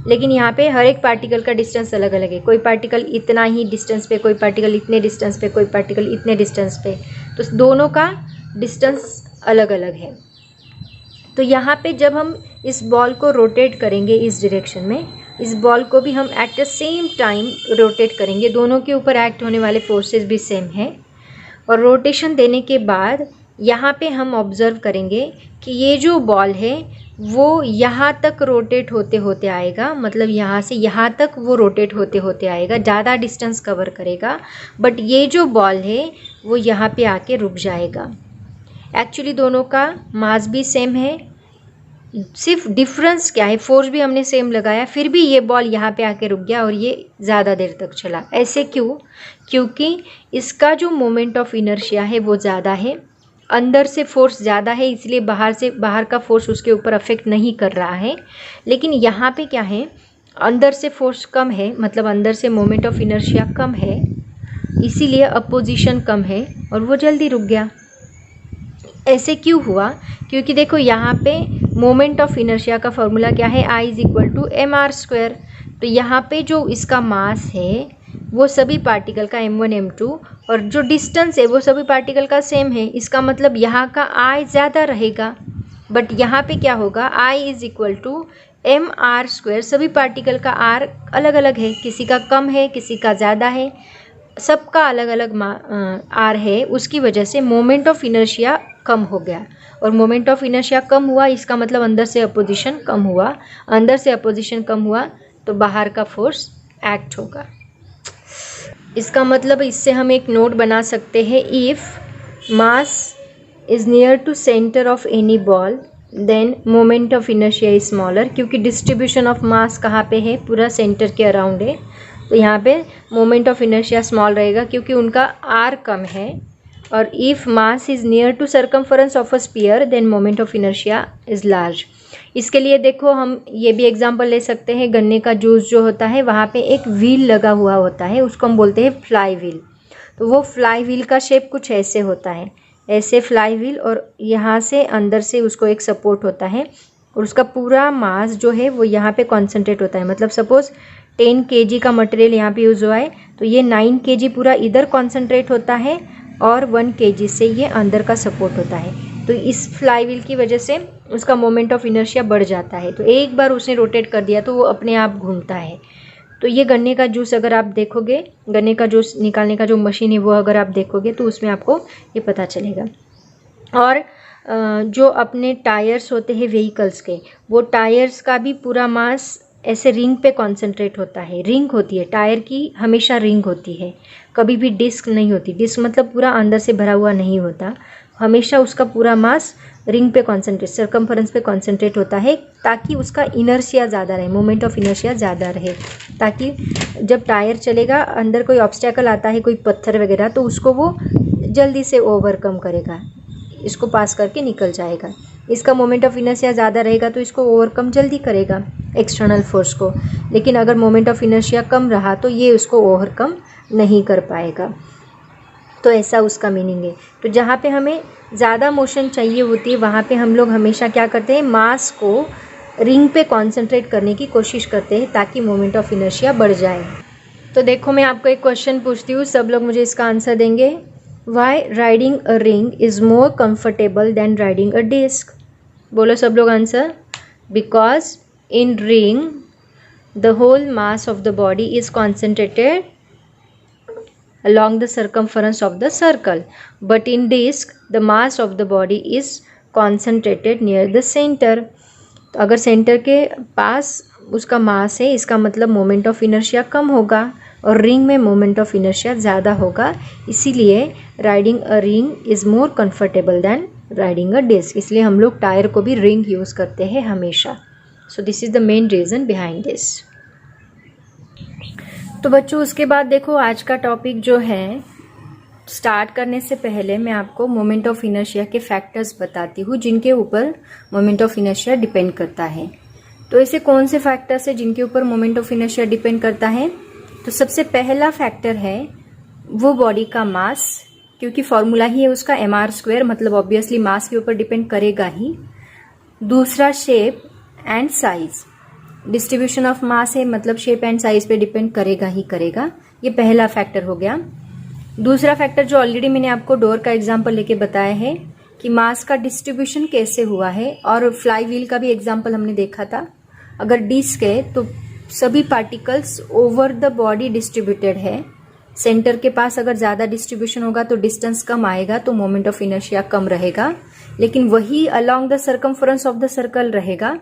लेकिन यहाँ पे हर एक पार्टिकल का डिस्टेंस अलग अलग है। कोई पार्टिकल इतना ही डिस्टेंस पे, कोई पार्टिकल इतने डिस्टेंस पे, कोई पार्टिकल इतने डिस्टेंस पे, तो दोनों का डिस्टेंस अलग अलग है। तो यहाँ पे जब हम इस बॉल को रोटेट करेंगे इस डायरेक्शन में, इस बॉल को भी हम at the same time rotate करेंगे। दोनों के ऊपर एक्ट होने वाले फोर्सेस भी सेम हैं। और रोटेशन देने के बाद यहाँ पे हम ऑब्ज़र्व करेंगे कि ये जो बॉल है वो यहाँ तक रोटेट होते होते आएगा, मतलब यहाँ से यहाँ तक वो रोटेट होते होते आएगा, ज़्यादा डिस्टेंस कवर करेगा। बट ये जो बॉल है वो यहाँ पे आके रुक जाएगा। एक्चुअली दोनों का मास भी सेम है, सिर्फ डिफरेंस क्या है, फोर्स भी हमने सेम लगाया, फिर भी ये बॉल यहाँ पे आके रुक गया और ये ज़्यादा देर तक चला। ऐसे क्यों? क्योंकि इसका जो मोमेंट ऑफ इनर्शिया है वो ज़्यादा है, अंदर से फोर्स ज़्यादा है, इसलिए बाहर का फोर्स उसके ऊपर अफेक्ट नहीं कर रहा है। लेकिन यहाँ पे क्या है, अंदर से फोर्स कम है, मतलब अंदर से मोमेंट ऑफ इनर्शिया कम है, इसीलिए अपोजिशन कम है और वो जल्दी रुक गया। ऐसे क्यों हुआ? क्योंकि देखो यहाँ पे मोमेंट ऑफ इनर्शिया का फॉर्मूला क्या है, I is equal to mr²। तो यहाँ पे जो इसका मास है वो सभी पार्टिकल का m1 m2, और जो डिस्टेंस है वो सभी पार्टिकल का सेम है। इसका मतलब यहाँ का I ज़्यादा रहेगा। बट यहाँ पे क्या होगा, I is equal to mr²। सभी पार्टिकल का r अलग अलग है, किसी का कम है, किसी का ज़्यादा है, सबका अलग अलग r है। उसकी वजह से मोमेंट ऑफ इनर्शिया कम हो गया। और मोमेंट ऑफ इनर्शिया कम हुआ, इसका मतलब अंदर से अपोजिशन कम हुआ। अंदर से अपोजिशन कम हुआ तो बाहर का फोर्स एक्ट होगा। इसका मतलब इससे हम एक नोट बना सकते हैं, if mass is near to centre of any ball then moment of inertia is smaller. क्योंकि डिस्ट्रीब्यूशन ऑफ मास कहाँ पे है, पूरा सेंटर के अराउंड है, तो यहाँ पे मोमेंट ऑफ इनर्शिया स्मॉल रहेगा क्योंकि उनका r कम है। और if mass is near to circumference of a sphere then moment of inertia is large. इसके लिए देखो हम ये भी एग्जांपल ले सकते हैं, गन्ने का जूस जो होता है वहाँ पे एक व्हील लगा हुआ होता है, उसको हम बोलते हैं फ्लाई व्हील। तो वो फ्लाई व्हील का शेप कुछ ऐसे होता है, ऐसे फ्लाई व्हील, और यहाँ से अंदर से उसको एक सपोर्ट होता है और उसका पूरा मास जो है वो यहाँ पे कॉन्सेंट्रेट होता है। मतलब सपोज़ 10 kg का मटेरियल यहाँ पे यूज़ हुआ है तो ये 9 kg पूरा इधर कॉन्सेंट्रेट होता है और 1 kg से ये अंदर का सपोर्ट होता है। तो इस फ्लाई व्हील की वजह से उसका मोमेंट ऑफ इनर्शिया बढ़ जाता है। तो एक बार उसने रोटेट कर दिया तो वो अपने आप घूमता है। तो ये गन्ने का जूस अगर आप देखोगे, गन्ने का जूस निकालने का जो मशीन है वो अगर आप देखोगे तो उसमें आपको ये पता चलेगा। और जो अपने टायर्स होते हैं व्हीकल्स के, वो टायर्स का भी पूरा मास ऐसे रिंग पे कॉन्सेंट्रेट होता है। रिंग होती है टायर की, हमेशा रिंग होती है, कभी भी डिस्क नहीं होती। डिस्क मतलब पूरा अंदर से भरा हुआ नहीं होता, हमेशा उसका पूरा मास रिंग पे कॉन्सेंट्रेट, सर्कमफरेंस पे कॉन्सेंट्रेट होता है, ताकि उसका इनर्शिया ज़्यादा रहे, मोमेंट ऑफ इनर्शिया ज़्यादा रहे, ताकि जब टायर चलेगा अंदर कोई ऑब्स्टेकल आता है, कोई पत्थर वगैरह, तो उसको वो जल्दी से ओवरकम करेगा, इसको पास करके निकल जाएगा। इसका मोमेंट ऑफ इनर्शिया ज़्यादा रहेगा तो इसको ओवरकम जल्दी करेगा एक्सटर्नल फोर्स को। लेकिन अगर मोमेंट ऑफ इनर्शिया कम रहा तो ये उसको ओवरकम नहीं कर पाएगा। तो ऐसा उसका मीनिंग है। तो जहाँ पे हमें ज़्यादा मोशन चाहिए होती है वहाँ पे हम लोग हमेशा क्या करते हैं, मास को रिंग पे कॉन्सेंट्रेट करने की कोशिश करते हैं ताकि मोमेंट ऑफ इनर्शिया बढ़ जाए। तो देखो मैं आपको एक क्वेश्चन पूछती हूँ, सब लोग मुझे इसका आंसर देंगे। Why riding a ring is more comfortable than riding a disc? बोलो सब लोग answer. Because in ring the whole mass of the body is concentrated along the circumference of the circle, but in disc the mass of the body is concentrated near the center. तो अगर centre के पास उसका मास है, इसका मतलब moment of inertia कम होगा और ring में मोमेंट ऑफ इनर्शिया ज़्यादा होगा। इसीलिए riding a ring is more comfortable than riding a disc. इसलिए हम लोग टायर को भी रिंग यूज़ करते हैं हमेशा। So this is the main reason behind this. तो बच्चों उसके बाद देखो आज का टॉपिक जो है, स्टार्ट करने से पहले मैं आपको मोमेंट ऑफ इनर्शिया के फैक्टर्स बताती हूँ जिनके ऊपर मोमेंट ऑफ इनर्शिया डिपेंड करता है। तो ऐसे कौन से फैक्टर्स है जिनके ऊपर मोमेंट ऑफ इनर्शिया डिपेंड करता है? तो सबसे पहला फैक्टर है वो बॉडी का मास, क्योंकि फॉर्मूला ही है उसका mr², मतलब ऑब्वियसली मास के ऊपर डिपेंड करेगा ही। दूसरा shape and size, distribution of मास है मतलब शेप एंड साइज पे डिपेंड करेगा ही करेगा। ये पहला फैक्टर हो गया। दूसरा फैक्टर जो ऑलरेडी मैंने आपको डोर का एग्जांपल लेके बताया है कि मास का डिस्ट्रीब्यूशन कैसे हुआ है, और फ्लाई व्हील का भी एग्जांपल हमने देखा था। अगर डिस्क है तो सभी particles over the body distributed है। सेंटर के पास अगर ज्यादा डिस्ट्रीब्यूशन होगा तो डिस्टेंस कम आएगा, तो मोमेंट ऑफ इनर्शिया कम रहेगा। लेकिन वही along the circumference of the circle रहेगा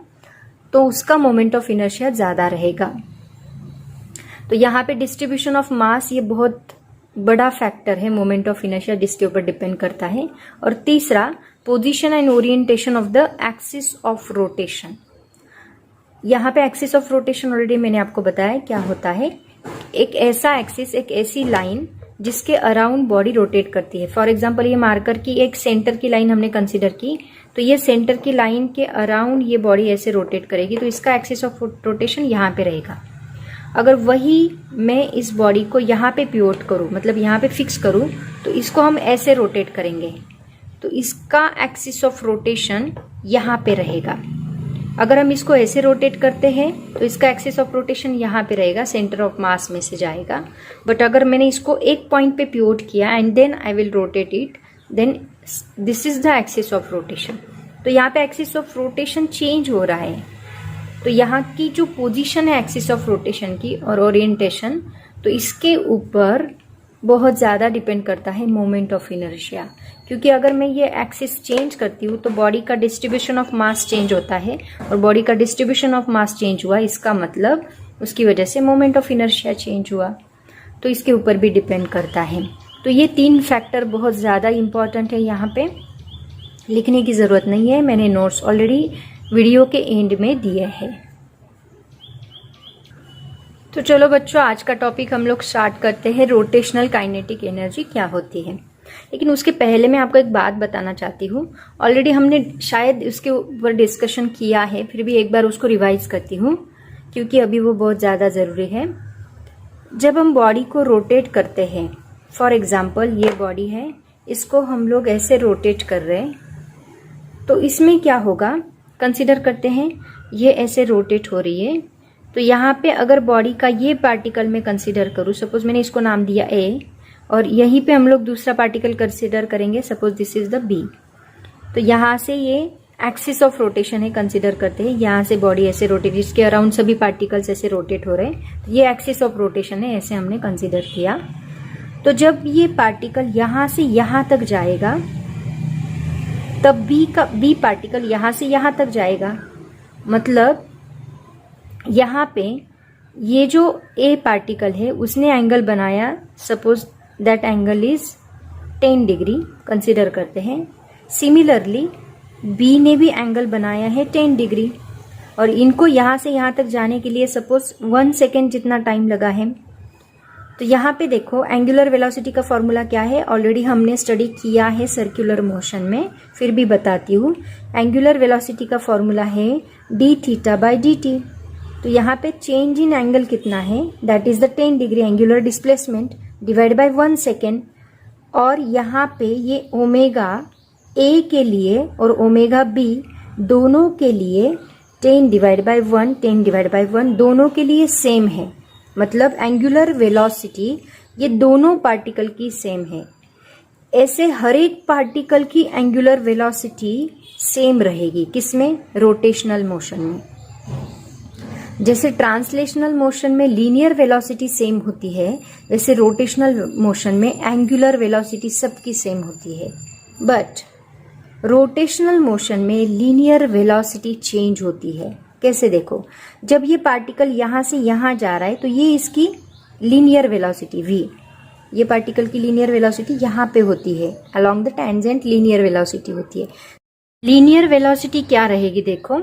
तो उसका मोमेंट ऑफ इनर्शिया ज्यादा रहेगा। तो यहाँ पे डिस्ट्रीब्यूशन ऑफ मास ये बहुत बड़ा फैक्टर है मोमेंट ऑफ इनर्शिया जिसके ऊपर डिपेंड करता है। और तीसरा position and orientation of the axis of rotation. यहाँ पे एक्सिस ऑफ रोटेशन ऑलरेडी मैंने आपको बताया क्या होता है। एक ऐसा एक्सिस, एक ऐसी लाइन जिसके अराउंड बॉडी रोटेट करती है। फॉर एग्जाम्पल ये मार्कर की एक सेंटर की लाइन हमने कंसिडर की, तो ये सेंटर की लाइन के अराउंड ये बॉडी ऐसे रोटेट करेगी, तो इसका एक्सिस ऑफ रोटेशन यहाँ पे रहेगा। अगर वही मैं इस बॉडी को यहाँ पे पिवोट करूँ, मतलब यहाँ पे फिक्स करूँ, तो इसको हम ऐसे रोटेट करेंगे, तो इसका एक्सिस ऑफ रोटेशन यहाँ पे रहेगा। अगर हम इसको ऐसे रोटेट करते हैं तो इसका एक्सिस ऑफ रोटेशन यहाँ पे रहेगा, सेंटर ऑफ मास में से जाएगा। बट अगर मैंने इसको एक पॉइंट पे पिवोट किया and then I will rotate it, then this is the axis of rotation. तो यहाँ पे एक्सिस ऑफ रोटेशन चेंज हो रहा है। तो यहाँ की जो पोजीशन है एक्सिस ऑफ रोटेशन की और ओरिएंटेशन, तो इसके ऊपर बहुत ज़्यादा डिपेंड करता है मोमेंट ऑफ इनर्शिया। क्योंकि अगर मैं ये एक्सिस चेंज करती हूँ तो बॉडी का डिस्ट्रीब्यूशन ऑफ मास चेंज होता है, और बॉडी का डिस्ट्रीब्यूशन ऑफ मास चेंज हुआ, इसका मतलब उसकी वजह से मोमेंट ऑफ इनर्शिया चेंज हुआ। तो इसके ऊपर भी डिपेंड करता है। तो ये तीन फैक्टर बहुत ज़्यादा इंपॉर्टेंट है, यहाँ पे लिखने की ज़रूरत नहीं है, मैंने नोट्स ऑलरेडी वीडियो के एंड में दिए हैं। तो चलो बच्चों आज का टॉपिक हम लोग स्टार्ट करते हैं, रोटेशनल काइनेटिक एनर्जी क्या होती है। लेकिन उसके पहले मैं आपको एक बात बताना चाहती हूँ। ऑलरेडी हमने शायद उसके ऊपर डिस्कशन किया है, फिर भी एक बार उसको रिवाइज करती हूँ क्योंकि अभी वो बहुत ज़्यादा ज़रूरी है। जब हम बॉडी को रोटेट करते हैं, फॉर एग्जाम्पल ये बॉडी है, इसको हम लोग ऐसे रोटेट कर रहे हैं, तो इसमें क्या होगा, कंसिडर करते हैं ये ऐसे रोटेट हो रही है। तो यहाँ पे अगर बॉडी का ये पार्टिकल मैं कंसिडर करूँ, सपोज मैंने इसको नाम दिया ए, और यहीं पे हम लोग दूसरा पार्टिकल कंसिडर करेंगे, suppose this is the B. तो यहाँ से ये एक्सिस ऑफ रोटेशन है, कंसिडर करते हैं यहाँ से बॉडी ऐसे रोटेट, जिसके अराउंड सभी पार्टिकल्स ऐसे रोटेट हो रहे हैं, तो ये एक्सिस ऑफ रोटेशन है, ऐसे हमने कंसिडर किया। तो जब ये पार्टिकल यहाँ से यहाँ तक जाएगा तब बी पार्टिकल यहाँ से यहाँ तक जाएगा, मतलब यहाँ पे ये जो ए पार्टिकल है उसने एंगल बनाया, suppose that angle is 10 degree, consider करते हैं। सिमिलरली बी ने भी एंगल बनाया है 10 डिग्री, और इनको यहाँ से यहाँ तक जाने के लिए सपोज 1 सेकेंड जितना टाइम लगा है। तो यहाँ पे देखो एंगुलर वेलोसिटी का फॉर्मूला क्या है, ऑलरेडी हमने स्टडी किया है सर्कुलर मोशन में, फिर भी बताती हूँ। एंगुलर वेलोसिटी का फॉर्मूला है D theta by D T. तो यहाँ पे चेंज इन एंगल कितना है, that is the 10 degree angular displacement divide by 1 second. और यहाँ पे ये ओमेगा ए के लिए और ओमेगा बी दोनों के लिए 10 डिवाइड बाय 1, 10 डिवाइड बाय 1 दोनों के लिए सेम है, मतलब एंगुलर वेलोसिटी ये दोनों पार्टिकल की सेम है। ऐसे हर एक पार्टिकल की एंगुलर वेलोसिटी सेम रहेगी, किसमें, रोटेशनल मोशन में। जैसे ट्रांसलेशनल मोशन में लीनियर वेलोसिटी सेम होती है, वैसे रोटेशनल मोशन में एंगुलर वेलोसिटी सबकी सेम होती है। बट रोटेशनल मोशन में लीनियर वेलोसिटी चेंज होती है। कैसे, देखो जब ये पार्टिकल यहाँ से यहाँ जा रहा है तो ये इसकी लीनियर वेलोसिटी v, ये पार्टिकल की लीनियर वेलोसिटी यहाँ पे होती है, along the tangent linear velocity होती है। लीनियर वेलोसिटी क्या रहेगी, देखो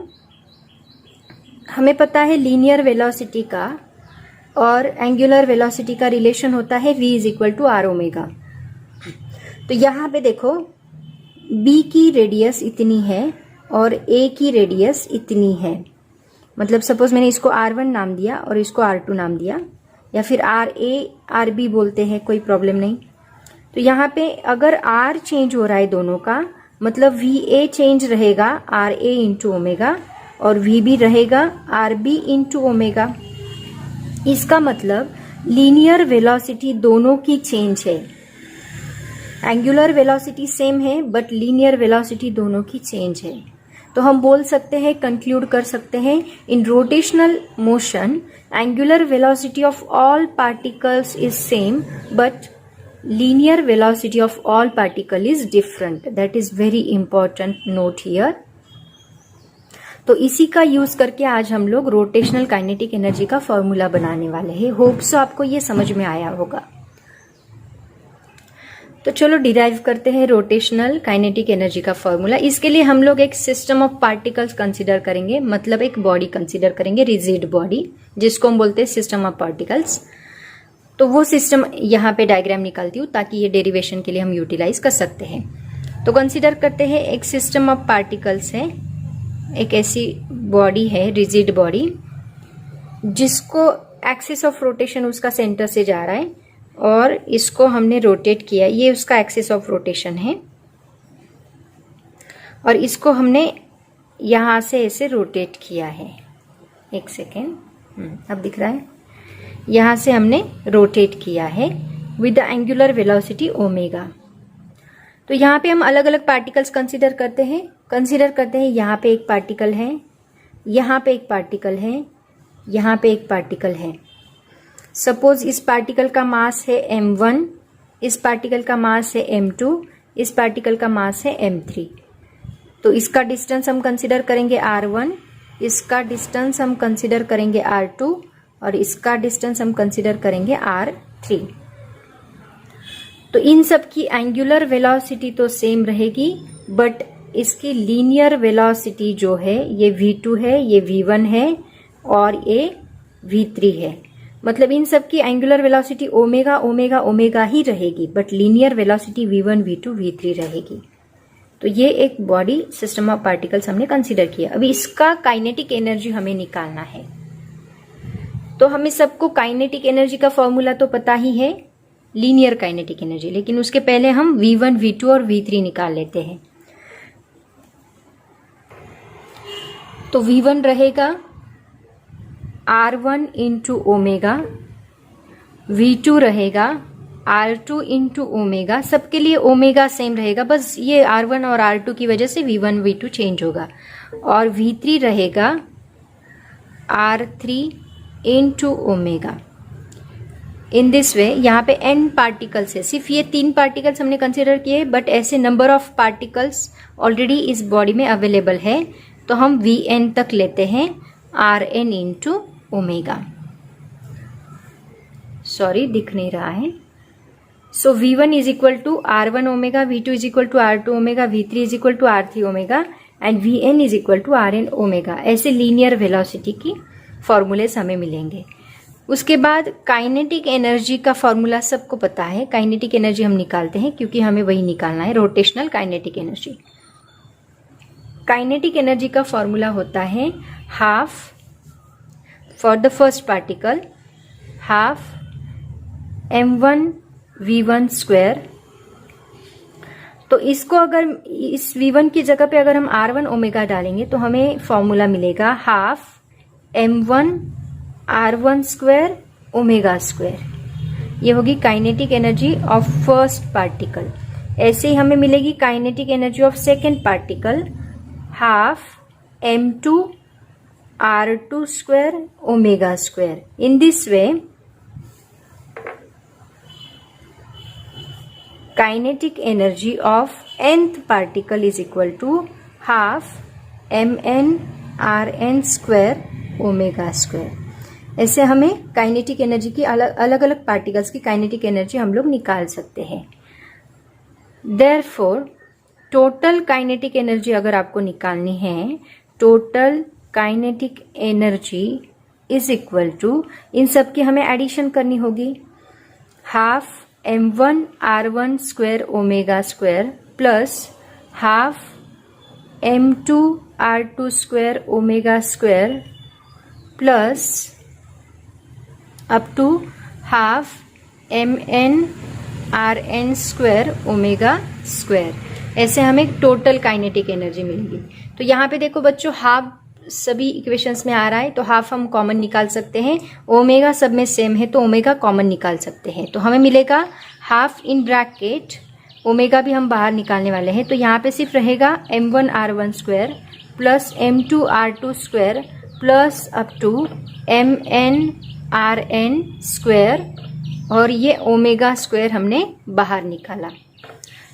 हमें पता है लीनियर वेलोसिटी का और एंगुलर वेलोसिटी का रिलेशन होता है v is equal to R omega. तो यहाँ पे देखो b की रेडियस इतनी है और a की रेडियस इतनी है। मतलब सपोज मैंने इसको r1 नाम दिया और इसको r2 नाम दिया, या फिर RA RB बोलते हैं, कोई प्रॉब्लम नहीं। तो यहाँ पे अगर r चेंज हो रहा है दोनों का, मतलब VA चेंज रहेगा RA इंटू ओमेगा और VB रहेगा RB इंटू ओमेगा। इसका मतलब लीनियर वेलोसिटी दोनों की चेंज है। एंगुलर वेलोसिटी सेम है बट लीनियर वेलोसिटी दोनों की चेंज है। तो हम बोल सकते हैं, कंक्लूड कर सकते हैं, in rotational motion angular velocity of all particles is same but linear velocity of all particle is different. That is very important note here. तो इसी का यूज करके आज हम लोग रोटेशनल काइनेटिक एनर्जी का फॉर्मूला बनाने वाले हैं। होप सो आपको ये समझ में आया होगा। तो चलो डिराइव करते हैं रोटेशनल काइनेटिक एनर्जी का फॉर्मूला। इसके लिए हम लोग एक सिस्टम ऑफ पार्टिकल्स कंसीडर करेंगे, मतलब एक बॉडी कंसीडर करेंगे, रिजिड बॉडी, जिसको हम बोलते हैं सिस्टम ऑफ पार्टिकल्स। तो वो सिस्टम यहाँ पे डायग्राम निकालती हूँ ताकि ये डेरिवेशन के लिए हम यूटिलाइज कर सकते हैं। तो कंसीडर करते हैं एक सिस्टम ऑफ पार्टिकल्स है, एक ऐसी बॉडी है रिजिड बॉडी जिसको एक्सिस ऑफ रोटेशन उसका सेंटर से जा रहा है और इसको हमने रोटेट किया, ये उसका एक्सिस ऑफ रोटेशन है और इसको हमने यहाँ से ऐसे रोटेट किया है। एक सेकेंड, अब दिख रहा है, यहाँ से हमने रोटेट किया है with the angular velocity omega. तो यहाँ पे हम अलग अलग पार्टिकल्स कंसीडर करते हैं। यहाँ पे एक पार्टिकल है, यहाँ पे एक पार्टिकल है, यहाँ पे एक पार्टिकल है। सपोज इस पार्टिकल का मास है m1, इस पार्टिकल का मास है m2, इस पार्टिकल का मास है m3। तो इसका डिस्टेंस हम कंसीडर करेंगे r1, इसका डिस्टेंस हम कंसीडर करेंगे r2 और इसका डिस्टेंस हम कंसीडर करेंगे r3। तो इन सब की एंगुलर वेलोसिटी तो सेम रहेगी बट इसकी लीनियर वेलोसिटी जो है ये v2 है, ये v1 है और ये v3 है। मतलब इन सब की angular velocity omega omega omega ही रहेगी but linear velocity v1 v2 v3 रहेगी। तो ये एक बॉडी सिस्टम ऑफ पार्टिकल्स हमने कंसीडर किया। अभी इसका काइनेटिक एनर्जी हमें निकालना है। तो हमें सबको काइनेटिक एनर्जी का फॉर्मूला तो पता ही है, लीनियर काइनेटिक एनर्जी, लेकिन उसके पहले हम v1 v2 और v3 निकाल लेते हैं। तो v1 रहेगा r1 इंटू ओमेगा, v2 रहेगा r2 इंटू ओमेगा। सबके लिए ओमेगा सेम रहेगा, बस ये r1 और r2 की वजह से v1 v2 चेंज होगा। और v3 रहेगा r3 into omega. In this वे यहाँ पे n पार्टिकल्स है, सिर्फ ये 3 पार्टिकल्स हमने कंसिडर किए बट ऐसे नंबर ऑफ पार्टिकल्स ऑलरेडी इस बॉडी में अवेलेबल है। तो हम vn तक लेते हैं rn इंटू ओमेगा। सॉरी दिख नहीं रहा है। So v1 is equal to r1 omega, v2 is equal to r2 omega, v3 is equal to r3 omega and vn is equal to rn omega. ऐसे linear velocity की formulas हमें मिलेंगे। उसके बाद काइनेटिक एनर्जी का formula सबको पता है। काइनेटिक एनर्जी हम निकालते हैं क्योंकि हमें वही निकालना है, rotational kinetic energy. Kinetic energy का फॉर्मूला होता है half for the first particle, half m1 v1 square. तो इसको अगर इस v1 की जगह पे अगर हम r1 ओमेगा डालेंगे तो हमें फॉर्मूला मिलेगा half m1 r1 square omega square. ये होगी kinetic energy of first particle. ऐसे ही हमें मिलेगी kinetic energy of second particle, half m2 r2 square omega square. In this way kinetic energy of nth particle is equal to half mn rn square omega square. ऐसे हमें kinetic energy की अलग अलग particles की kinetic energy हम लोग निकाल सकते हैं। देयरफॉर टोटल काइनेटिक एनर्जी अगर आपको निकालनी है, total kinetic energy is equal to, इन सब की हमें एडिशन करनी होगी, half m1 r1 square omega square plus half m2 r2 square omega square plus up to half mn rn square omega square. ऐसे हमें टोटल काइनेटिक एनर्जी मिलेगी। तो यहाँ पे देखो बच्चों, हाफ सभी इक्वेशंस में आ रहा है तो हाफ हम कॉमन निकाल सकते हैं, ओमेगा सब में सेम है तो ओमेगा कॉमन निकाल सकते हैं। तो हमें मिलेगा हाफ इन ब्रैकेट, ओमेगा भी हम बाहर निकालने वाले हैं, तो यहाँ पे सिर्फ रहेगा m1 r1 square plus m2 r2 square plus up to mn rn square, और ये ओमेगा स्क्वायर हमने बाहर निकाला।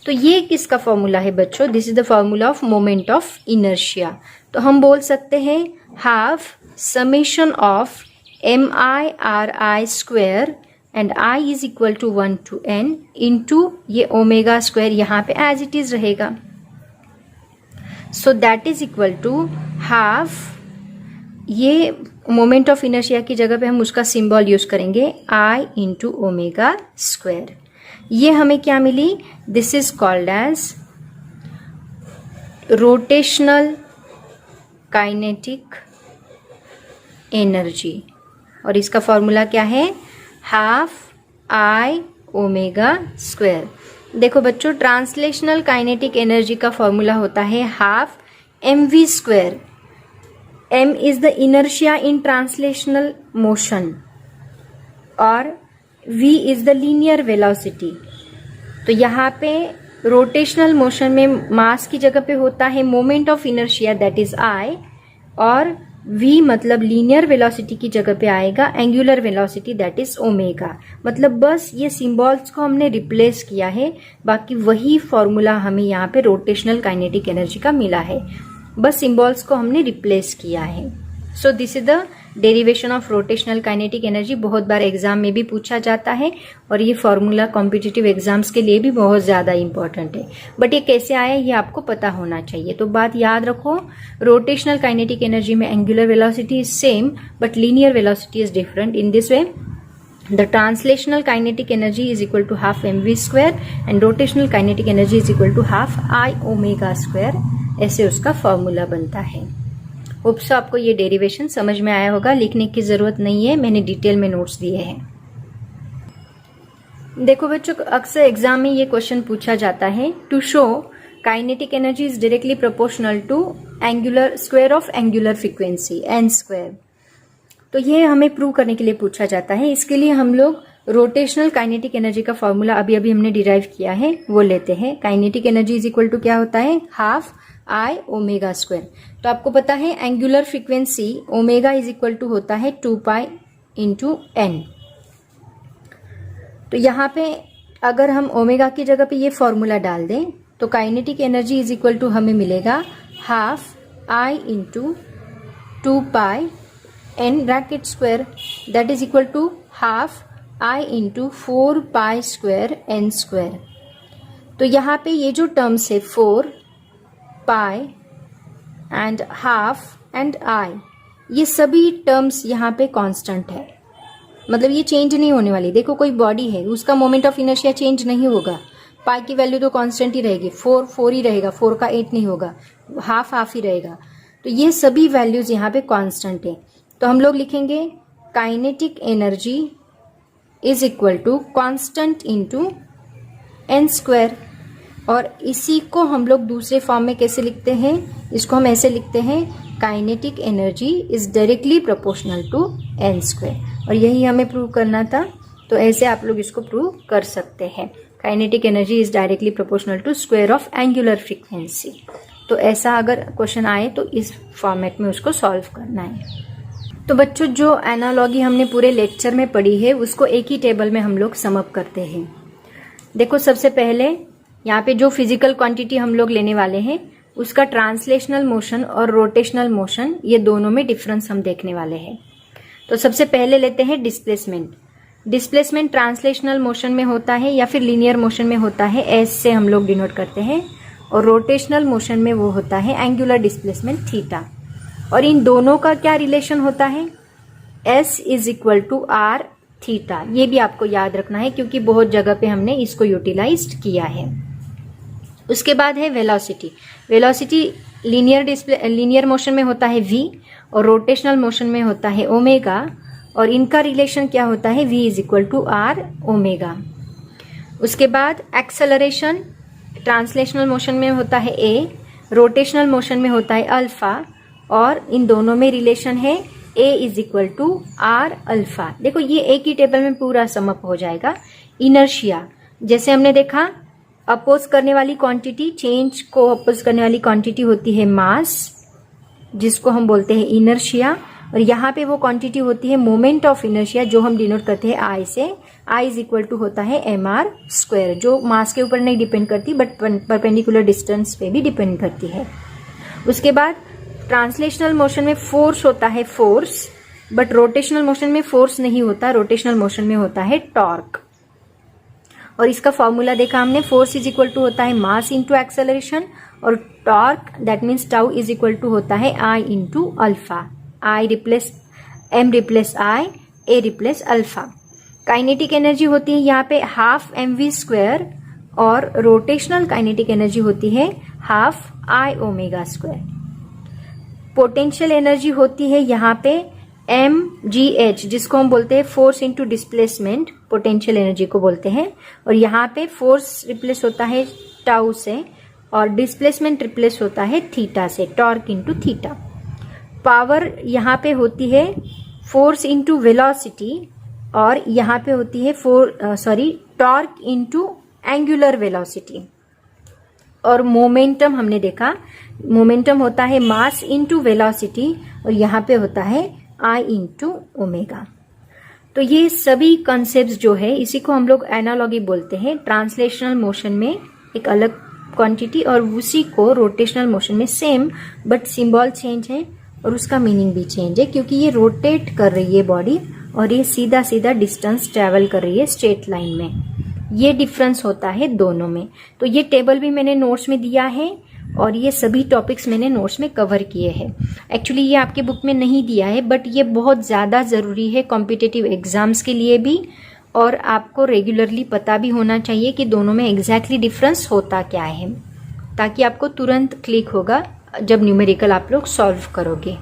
तो ये किसका फॉर्मूला है बच्चों? This is the formula of moment of inertia. तो हम बोल सकते हैं half summation of M I R I square and I is equal to 1 to n into ये ओमेगा स्क्वायर यहाँ पे एज इट इज रहेगा। So that is equal to half, ये मोमेंट ऑफ इनर्शिया की जगह पे हम उसका सिंबल यूज करेंगे आई इंटू ओमेगा स्क्वायर। ये हमें क्या मिली? This is called as rotational kinetic energy, और इसका फॉर्मूला क्या है? Half I omega square. देखो बच्चों, ट्रांसलेशनल काइनेटिक एनर्जी का फॉर्मूला होता है half M V square. M is the inertia in translational motion और v is the linear velocity. तो यहाँ पे रोटेशनल मोशन में मास की जगह पे होता है moment of inertia that is I, और v मतलब लीनियर वेलोसिटी की जगह पे आएगा angular velocity that is omega. मतलब बस ये सिंबल्स को हमने रिप्लेस किया है, बाकी वही फॉर्मूला हमें यहाँ पे रोटेशनल काइनेटिक एनर्जी का मिला है, बस सिंबल्स को हमने रिप्लेस किया है। So this is the derivation of rotational kinetic energy. बहुत बार एग्जाम में भी पूछा जाता है और ये फॉर्मूला कॉम्पिटिटिव एग्जाम्स के लिए भी बहुत ज़्यादा इंपॉर्टेंट है, बट ये कैसे आया ये आपको पता होना चाहिए। तो बात याद रखो, रोटेशनल काइनेटिक एनर्जी में angular velocity is same but linear velocity is different. In this way the translational kinetic energy is equal to half M V square and rotational kinetic energy is equal to half I omega square. ऐसे उसका formula बनता है। Hopes आपको ये derivation समझ में आया होगा, लिखने की जरूरत नहीं है, मैंने डिटेल में नोट्स दिए हैं। देखो बच्चों, अक्सर एग्जाम में ये क्वेश्चन पूछा जाता है, to show kinetic energy is directly proportional to angular square of angular frequency N square. तो ये हमें प्रूव करने के लिए पूछा जाता है। इसके लिए हम लोग रोटेशनल काइनेटिक एनर्जी का फॉर्मूला अभी अभी हमने डिराइव किया है वो लेते हैं। Kinetic energy is equal to क्या होता है? Half I omega square. तो आपको पता है angular frequency omega is equal to होता है 2 पाई इंटू एन। तो यहाँ पे अगर हम ओमेगा की जगह पे ये फॉर्मूला डाल दें तो kinetic energy is equal to हमें मिलेगा half I into 2 pi N bracket square that is equal to half I into 4 pi square N square. तो यहाँ पे ये जो टर्म्स है 4 pi and half and I, ये सभी टर्म्स यहाँ पे कांस्टेंट है, मतलब ये चेंज नहीं होने वाली। देखो कोई बॉडी है उसका मोमेंट ऑफ इनर्शिया चेंज नहीं होगा, पाई की वैल्यू तो कांस्टेंट ही रहेगी, 4 ही रहेगा, 4 का 8 नहीं होगा, हाफ ही रहेगा। तो ये सभी वैल्यूज यहाँ पे कांस्टेंट है। तो हम लोग लिखेंगे kinetic energy is equal to constant into N square, और इसी को हम लोग दूसरे फॉर्म में कैसे लिखते हैं? इसको हम ऐसे लिखते हैं kinetic energy is directly proportional to N square, और यही हमें प्रूव करना था। तो ऐसे आप लोग इसको प्रूव कर सकते हैं, kinetic energy is directly proportional to square of angular frequency. तो ऐसा अगर क्वेश्चन आए तो इस फॉर्मेट में उसको सॉल्व करना है। तो बच्चों, जो एनालॉजी हमने पूरे लेक्चर में पढ़ी है उसको एक ही टेबल में हम लोग सम अप करते हैं। देखो सबसे पहले यहाँ पे जो फिजिकल क्वांटिटी हम लोग लेने वाले हैं उसका ट्रांसलेशनल मोशन और रोटेशनल मोशन, ये दोनों में डिफरेंस हम देखने वाले हैं। तो सबसे पहले लेते हैं डिस्प्लेसमेंट। डिस्प्लेसमेंट ट्रांसलेशनल मोशन में होता है या फिर लीनियर मोशन में होता है, एस से हम लोग डिनोट करते हैं, और रोटेशनल मोशन में वो होता है एंगुलर डिस्प्लेसमेंट थीटा। और इन दोनों का क्या रिलेशन होता है? S is equal to R theta. ये भी आपको याद रखना है क्योंकि बहुत जगह पे हमने इसको यूटिलाइज किया है। उसके बाद है वेलोसिटी। वेलोसिटी लीनियर मोशन में होता है v और रोटेशनल मोशन में होता है ओमेगा, और इनका रिलेशन क्या होता है, v is equal to R omega. उसके बाद एक्सेलरेशन ट्रांसलेशनल मोशन में होता है a, रोटेशनल मोशन में होता है अल्फा, और इन दोनों में रिलेशन है a is equal to R alpha. देखो ये एक ही टेबल में पूरा समअप हो जाएगा। इनर्शिया, जैसे हमने देखा अपोज करने वाली क्वांटिटी, चेंज को अपोज करने वाली क्वांटिटी होती है मास, जिसको हम बोलते हैं इनर्शिया, और यहाँ पे वो क्वांटिटी होती है मोमेंट ऑफ इनर्शिया, जो हम डिनोट करते हैं आई से। आई इज इक्वल टू होता है mr स्क्वायर, जो मास के ऊपर नहीं डिपेंड करती बट परपेंडिकुलर डिस्टेंस पे भी डिपेंड करती है। उसके बाद ट्रांसलेशनल मोशन में फोर्स होता है फोर्स, बट रोटेशनल मोशन में फोर्स नहीं होता, रोटेशनल मोशन में होता है टॉर्क। और इसका फॉर्मूला देखा हमने, फोर्स इज इक्वल टू होता है मास इंटू एक्सेलरेशन, और torque that means tau is equal to होता है I into alpha. I replace M replace I, A replace alpha. Kinetic energy होती है यहाँ पे हाफ mv स्क्वायर, और रोटेशनल काइनेटिक एनर्जी होती है half I omega square. Potential energy होती है यहाँ पे mgh, जिसको हम बोलते हैं force into displacement, potential energy को बोलते हैं। और यहाँ पे फोर्स रिप्लेस होता है टाउ से, और डिस्प्लेसमेंट रिप्लेस होता है थीटा से, टॉर्क इंटू थीटा। पावर यहाँ पे होती है फोर्स इंटू वेलोसिटी, और यहाँ पे होती है टॉर्क इंटू एंगुलर वेलोसिटी। और मोमेंटम हमने देखा, मोमेंटम होता है मास इंटू वेलोसिटी, और यहाँ पे होता है आई इंटू ओमेगा। तो ये सभी कॉन्सेप्ट्स जो है इसी को हम लोग एनालॉगी बोलते हैं। ट्रांसलेशनल मोशन में एक अलग क्वांटिटी और उसी को रोटेशनल मोशन में सेम, बट सिंबल चेंज है और उसका मीनिंग भी चेंज है, क्योंकि ये रोटेट कर रही है बॉडी और ये सीधा सीधा डिस्टेंस ट्रेवल कर रही है स्ट्रेट लाइन में। ये डिफरेंस होता है दोनों में। तो ये टेबल भी मैंने नोट्स में दिया है और ये सभी टॉपिक्स मैंने नोट्स में कवर किए हैं। एक्चुअली ये आपके बुक में नहीं दिया है, बट ये बहुत ज़्यादा ज़रूरी है कॉम्पिटिटिव एग्जाम्स के लिए भी, और आपको रेगुलरली पता भी होना चाहिए कि दोनों में एग्जैक्टली डिफरेंस होता क्या है, ताकि आपको तुरंत क्लिक होगा जब न्यूमेरिकल आप लोग सॉल्व करोगे।